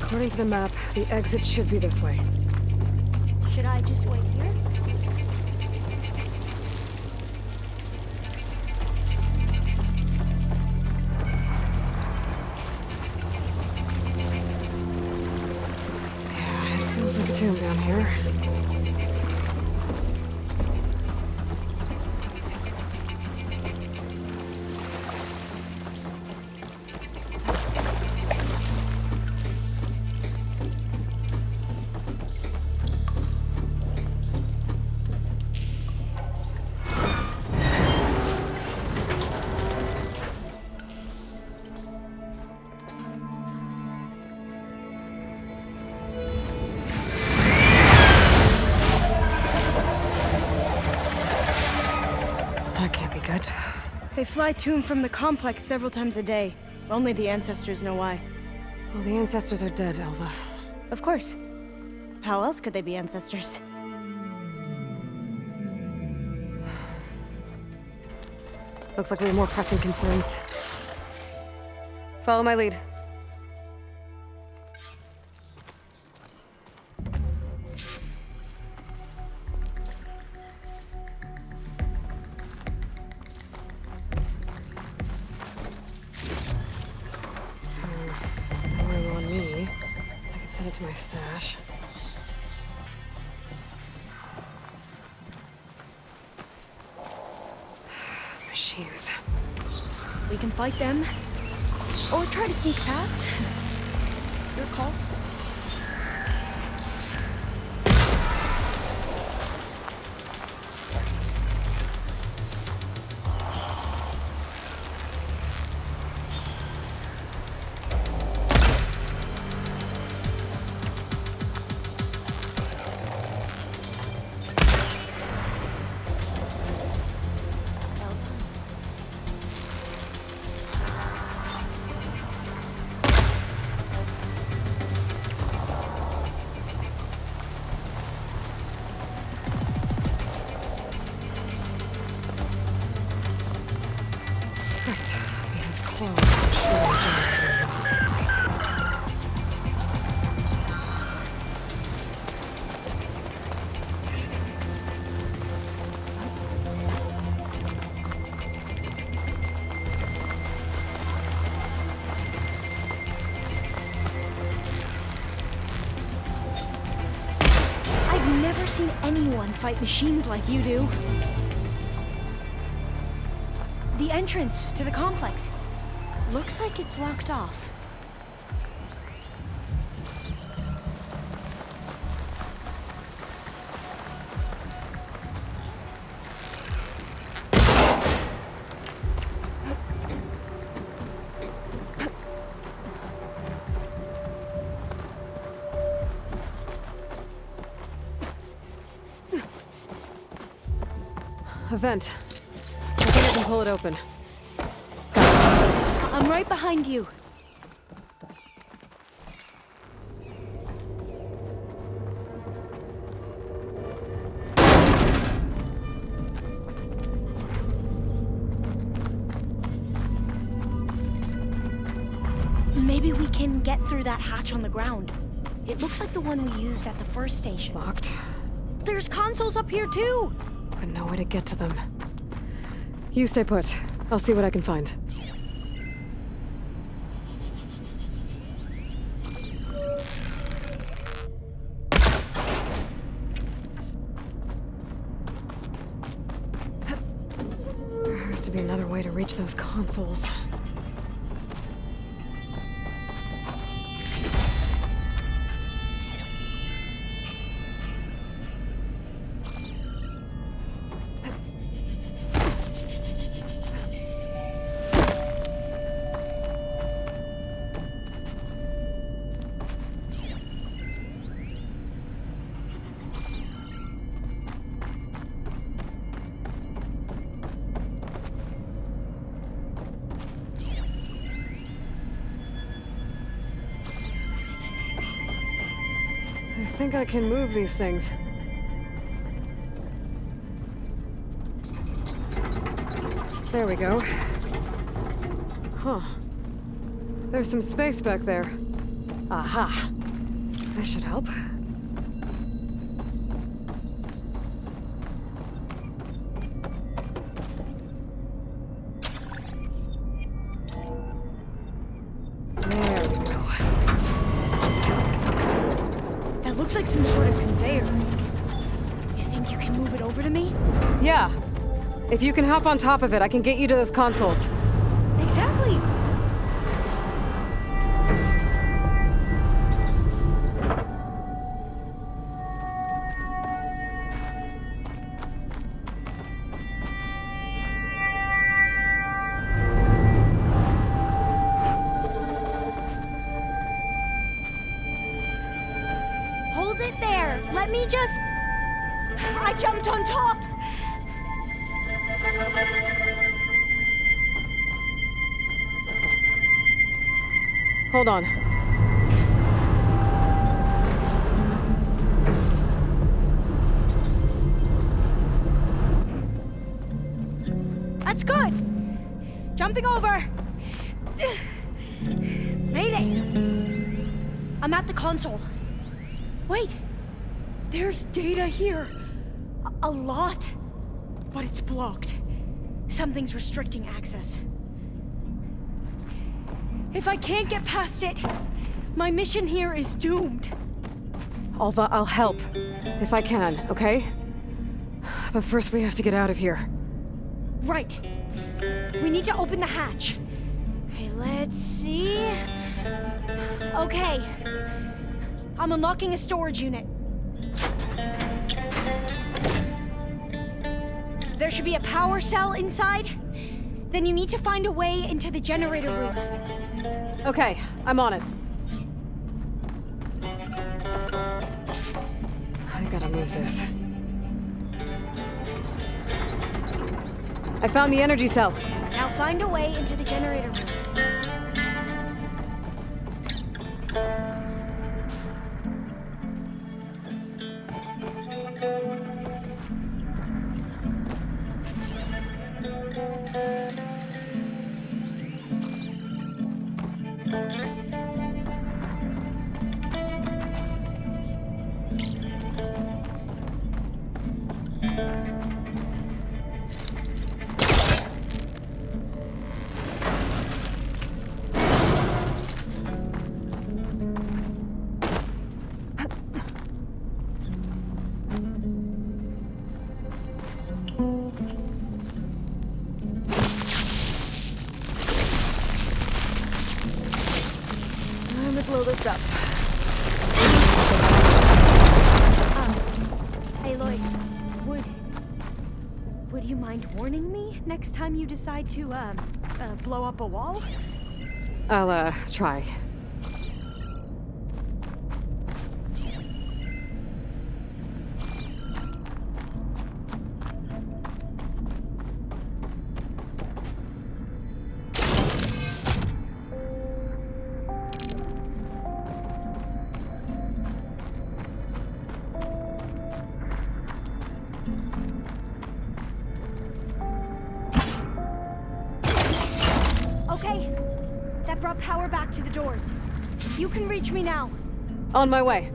According to the map, the exit should be this way. Should I just wait here? Yeah, it feels like a tomb down here. They fly to and from the complex several times a day. Only the ancestors know why. Well, the ancestors are dead, Elva. Of course. How else could they be ancestors? Looks like we have more pressing concerns. Follow my lead. Send it to my stash. Machines. We can fight them, or try to sneak past. Your call. Because claws are surely giants will not. I've never seen anyone fight machines like you do. The entrance to the complex. Looks like it's locked off. A vent. I think I can pull it open. I'm right behind you. Maybe we can get through that hatch on the ground. It looks like the one we used at the first station. Locked. There's consoles up here too! But no way to get to them. You stay put. I'll see what I can find. There has to be another way to reach those consoles. I think I can move these things. There we go. Huh. There's some space back there. Aha! This should help. Looks like some sort of conveyor. You think you can move it over to me? Yeah. If you can hop on top of it, I can get you to those consoles. Exactly. Hold it there. Let me just... I jumped on top. Hold on. That's good. Jumping over. Made it. I'm at the console. Wait. There's data here. A lot. But it's blocked. Something's restricting access. If I can't get past it, my mission here is doomed. Alva, I'll help. If I can, okay? But first we have to get out of here. Right. We need to open the hatch. Okay, let's see. Okay. I'm unlocking a storage unit. There should be a power cell inside. Then you need to find a way into the generator room. Okay, I'm on it. I gotta move this. I found the energy cell. Now find a way into the generator room. Blow this up. Aloy, would you mind warning me next time you decide to, blow up a wall? I'll, try. Okay, that brought power back to the doors. You can reach me now. On my way.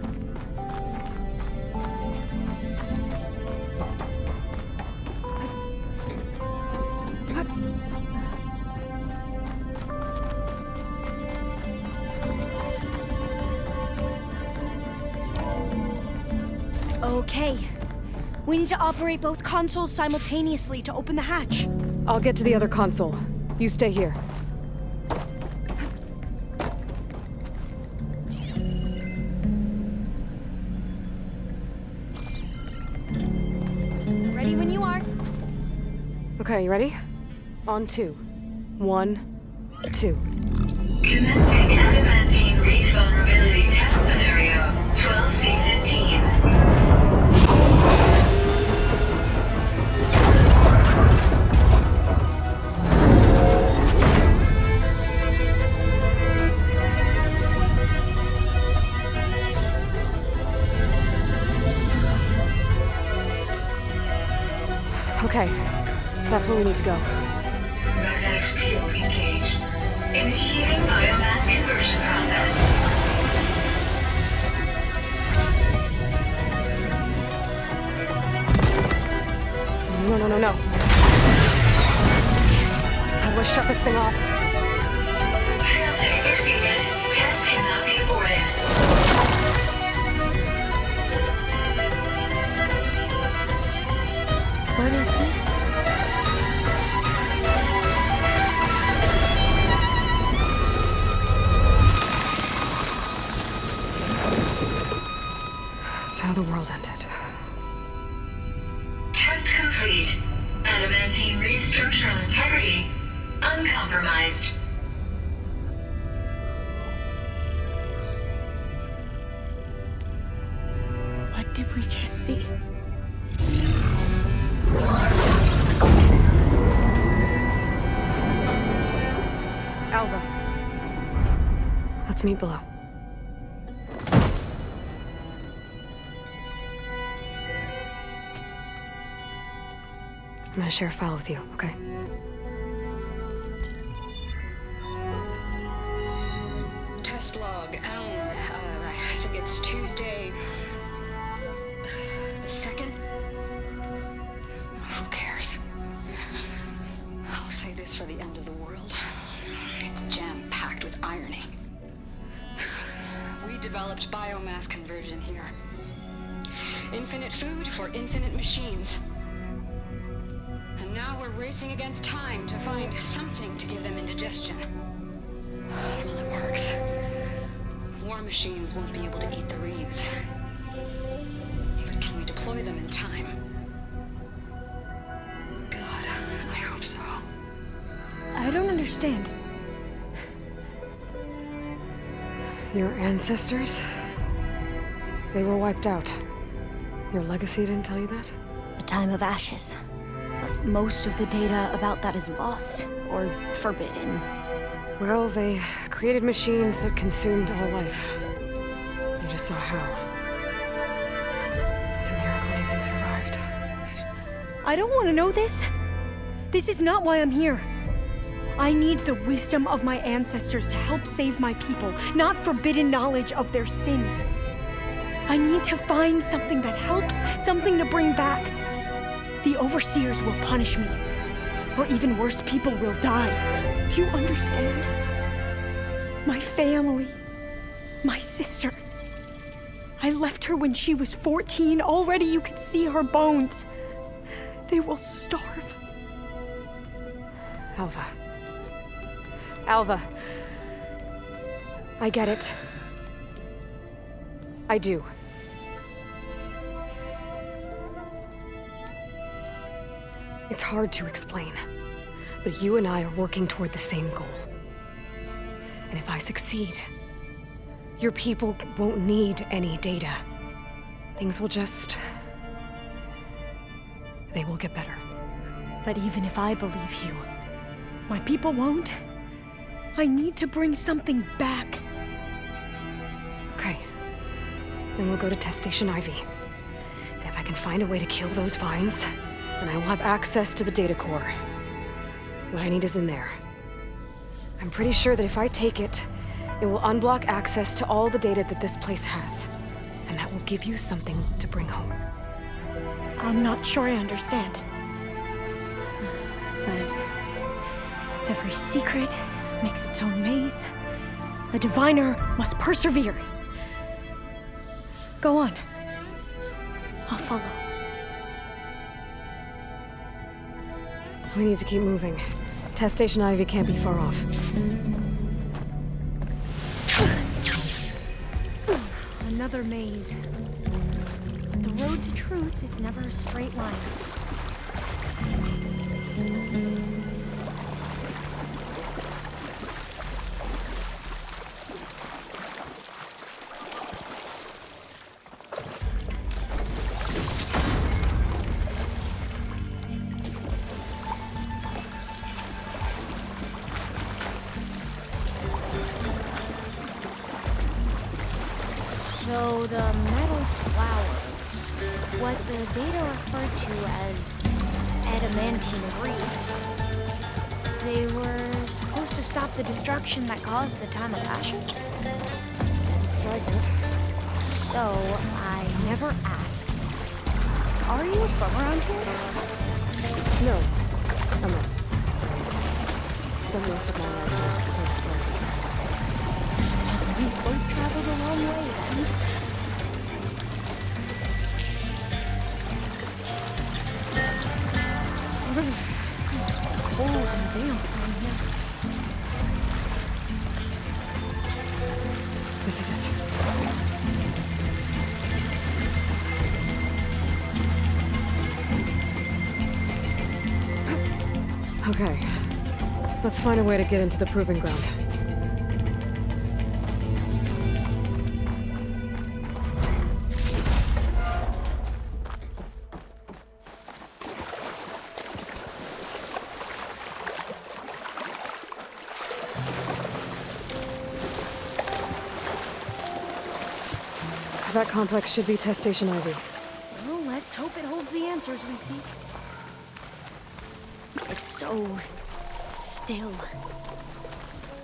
Okay. We need to operate both consoles simultaneously to open the hatch. I'll get to the other console. You stay here. Ready when you are. Okay, you ready? On 2. 1, 2. Commencing adamantine wraith vulnerability test scenario 12C15. Okay, that's where we need to go. Magnetic field engaged. Initiating biomass conversion process. No. How do I shut this thing off? Failsafe exceeded. Test cannot be aborted. What is this? That's how the world ended. Test complete. Adamantine wraith structural integrity uncompromised. What did we just see? Alva. Let's meet below. I'm gonna share a file with you, okay? Test log, I think it's Tuesday the 2nd? Who cares? I'll say this for the end of the world. It's jam-packed with irony. We developed biomass conversion here. Infinite food for infinite machines. And now we're racing against time to find something to give them indigestion. Well, it works. War machines won't be able to eat the wreaths. But can we deploy them in time? God, I hope so. I don't understand. Your ancestors? They were wiped out. Your legacy didn't tell you that? The time of ashes. But most of the data about that is lost or forbidden. Well, they created machines that consumed all life. You just saw how. It's a miracle anything survived. I don't want to know this. This is not why I'm here. I need the wisdom of my ancestors to help save my people, not forbidden knowledge of their sins. I need to find something that helps, something to bring back. The overseers will punish me. Or even worse, people will die. Do you understand? My family, my sister. I left her when she was 14. Already you could see her bones. They will starve. Alva. Alva. I get it. I do. It's hard to explain, but you and I are working toward the same goal. And if I succeed, your people won't need any data. Things will just... they will get better. But even if I believe you, my people won't. I need to bring something back. Okay. Then we'll go to Test Station Ivy. And if I can find a way to kill those vines, then I will have access to the data core. What I need is in there. I'm pretty sure that if I take it, it will unblock access to all the data that this place has. And that will give you something to bring home. I'm not sure I understand. But every secret makes its own maze. A diviner must persevere. Go on. I'll follow. We need to keep moving. Test Station Ivy can't be far off. Another maze. But the road to truth is never a straight line. So the metal flowers, what the data referred to as adamantine wreaths, they were supposed to stop the destruction that caused the time of ashes? Looks like it. So I never asked, are you from around here? No, I'm not. Spent most of my life exploring this stuff. We both traveled a long way then. Cold and damp down here. This is it. Okay. Let's find a way to get into the proving ground. That complex should be Test Station Ivy. Well, let's hope it holds the answers we seek. It's so... still.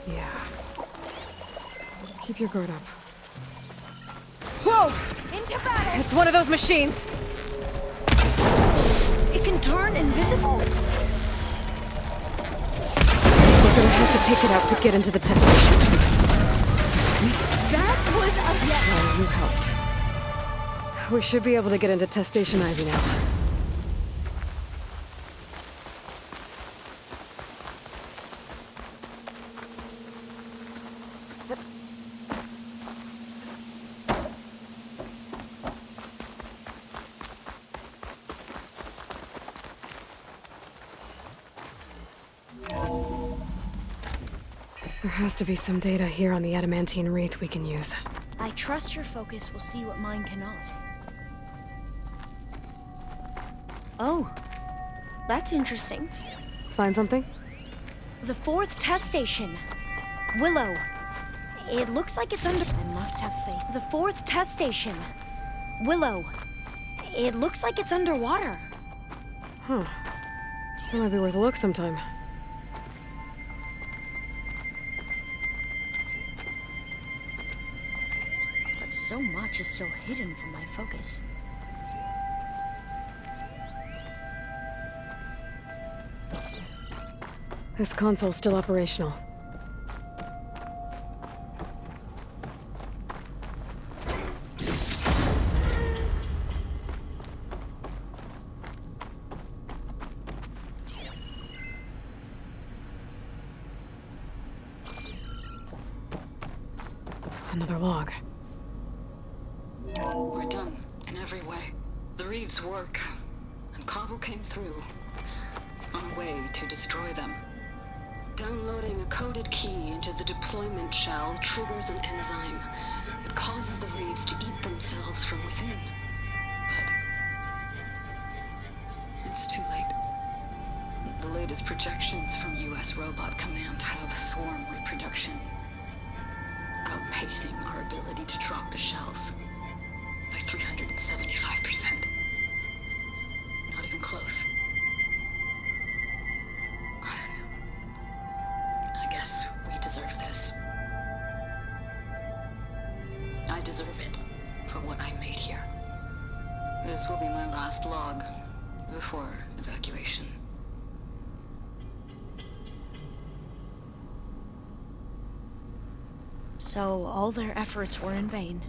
Yeah. Keep your guard up. Whoa! Into battle! It's one of those machines! It can turn invisible! We're gonna have to take it out to get into the test station. That was a yes! Well, you helped. We should be able to get into Test Station Ivy now. There has to be some data here on the adamantine wreath we can use. I trust your focus will see what mine cannot. Oh, that's interesting. Find something? The 4th test station. Willow. It looks like it's under... I must have faith. The 4th test station. Willow. It looks like it's underwater. Huh. That might be worth a look sometime. But so much is still hidden from my focus. This console's still operational. Another log. We're done, in every way. The reeds work, and Cobble came through, on a way to destroy them. Downloading a coded key into the deployment shell triggers an enzyme that causes the reeds to eat themselves from within. But it's too late. The latest projections from US Robot Command have swarm reproduction, outpacing our ability to drop the shells by 375%. Not even close. I guess we deserve this. I deserve it for what I made here. This will be my last log before evacuation. So all their efforts were in vain.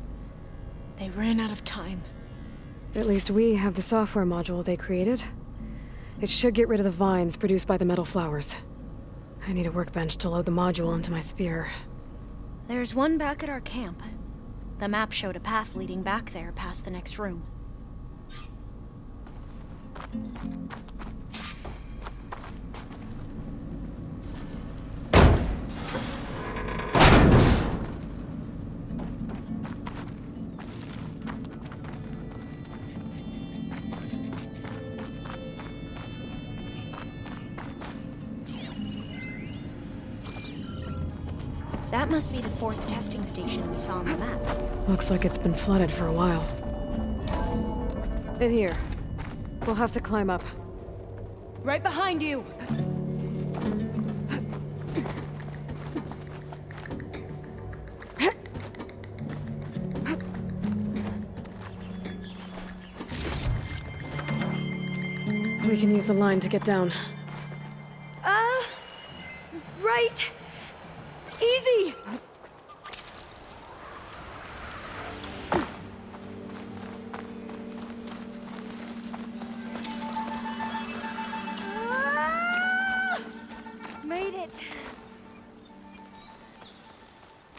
They ran out of time. At least we have the software module they created. It should get rid of the vines produced by the metal flowers. I need a workbench to load the module into my spear. There's one back at our camp. The map showed a path leading back there past the next room. That must be the 4th testing station we saw on the map. Looks like it's been flooded for a while. In here. We'll have to climb up. Right behind you! We can use the line to get down. Right! Easy! Made it!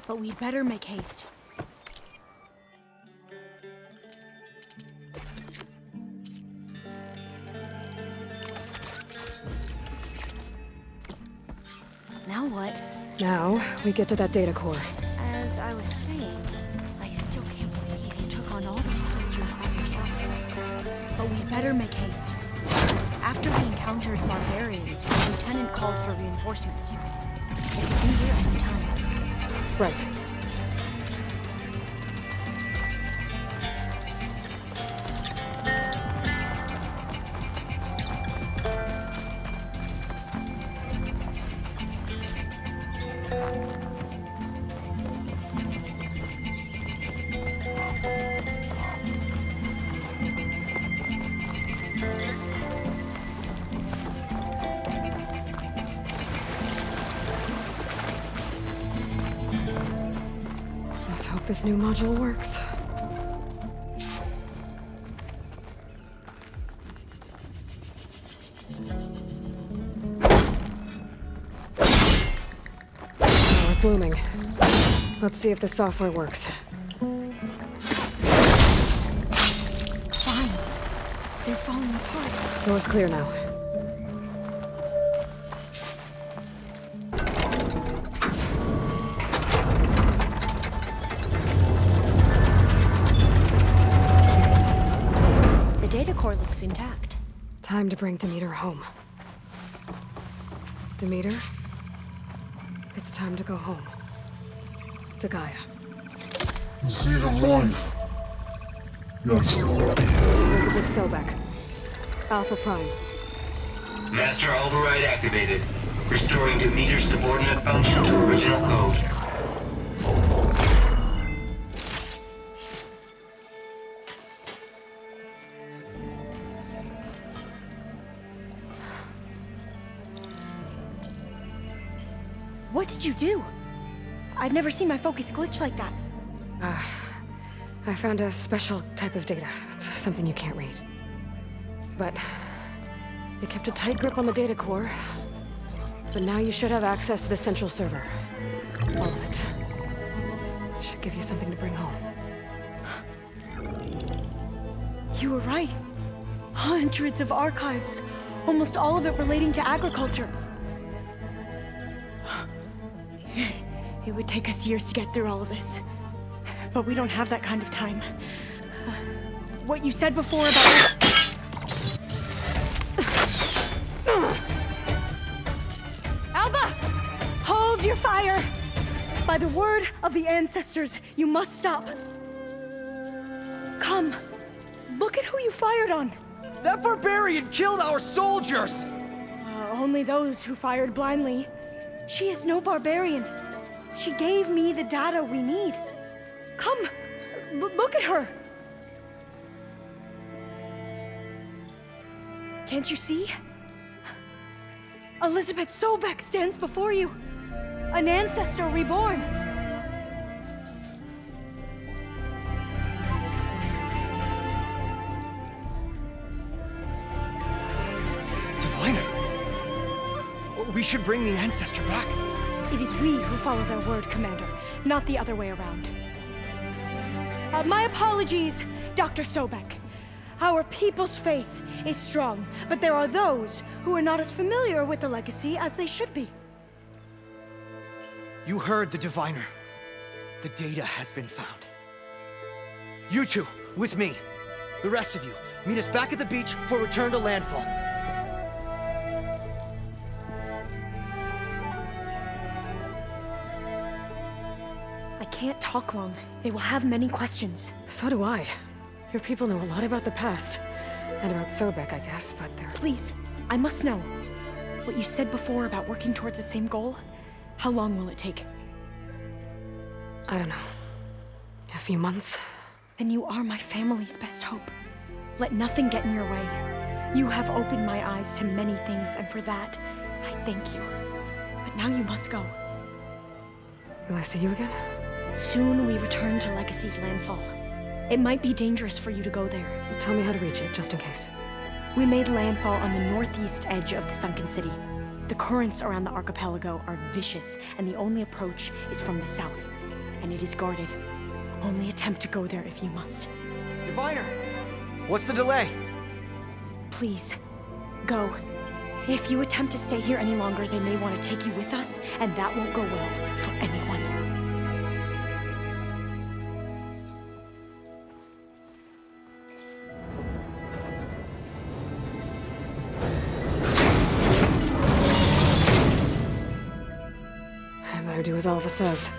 But we'd better make haste. Now what? Now, we get to that data core. As I was saying, I still can't believe you took on all these soldiers by yourself. But we better make haste. After we encountered barbarians, my lieutenant called for reinforcements. They could be here any time. Right. this new module works. I was blooming. Let's see if the software works. Vines. They're falling apart. Door's clear now. The data core looks intact. Time to bring Demeter home. Demeter? It's time to go home. To Gaia. The seed of life. Yes. Elizabeth Sobek. Alpha Prime. Master override activated. Restoring Demeter's subordinate function to original code. What did you do? I've never seen my focus glitch like that. I found a special type of data. It's something you can't read. But it kept a tight grip on the data core. But now you should have access to the central server. All of it. Should give you something to bring home. You were right. Hundreds of archives. Almost all of it relating to agriculture. It would take us years to get through all of this. But we don't have that kind of time. What you said before about... Alba! Hold your fire! By the word of the ancestors, you must stop. Come. Look at who you fired on. That barbarian killed our soldiers! Only those who fired blindly. She is no barbarian. She gave me the data we need. Come, look at her. Can't you see? Elizabeth Sobek stands before you. An ancestor reborn. Diviner! We should bring the ancestor back. It is we who follow their word, Commander, not the other way around. My apologies, Dr. Sobek. Our people's faith is strong, but there are those who are not as familiar with the legacy as they should be. You heard the diviner. The data has been found. You two, with me. The rest of you, meet us back at the beach for return to landfall. I can't talk long. They will have many questions. So do I. Your people know a lot about the past. And about Sobek, I guess, but they're... Please, I must know. What you said before about working towards the same goal, how long will it take? I don't know. A few months? Then you are my family's best hope. Let nothing get in your way. You have opened my eyes to many things, and for that, I thank you. But now you must go. Will I see you again? Soon we return to Legacy's landfall. It might be dangerous for you to go there. Well, tell me how to reach it, just in case. We made landfall on the northeast edge of the sunken city. The currents around the archipelago are vicious, and the only approach is from the south. And it is guarded. Only attempt to go there if you must. Diviner! What's the delay? Please, go. If you attempt to stay here any longer, they may want to take you with us, and that won't go well for anyone. I better do as Alpha says.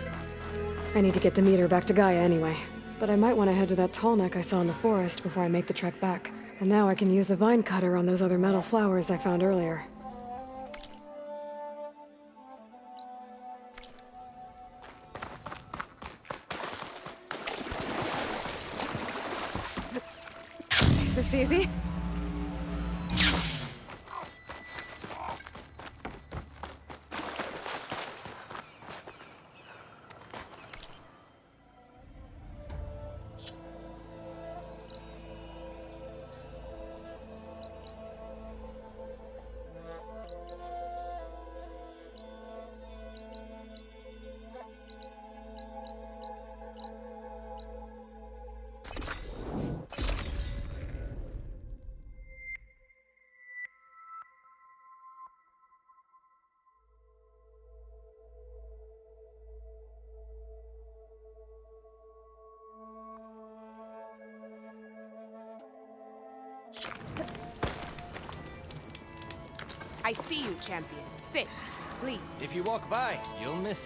I need to get Demeter back to Gaia anyway. But I might want to head to that tall neck I saw in the forest before I make the trek back. And now I can use the vine cutter on those other metal flowers I found earlier. Is this easy? I see you, champion. Sit, please. If you walk by, you'll miss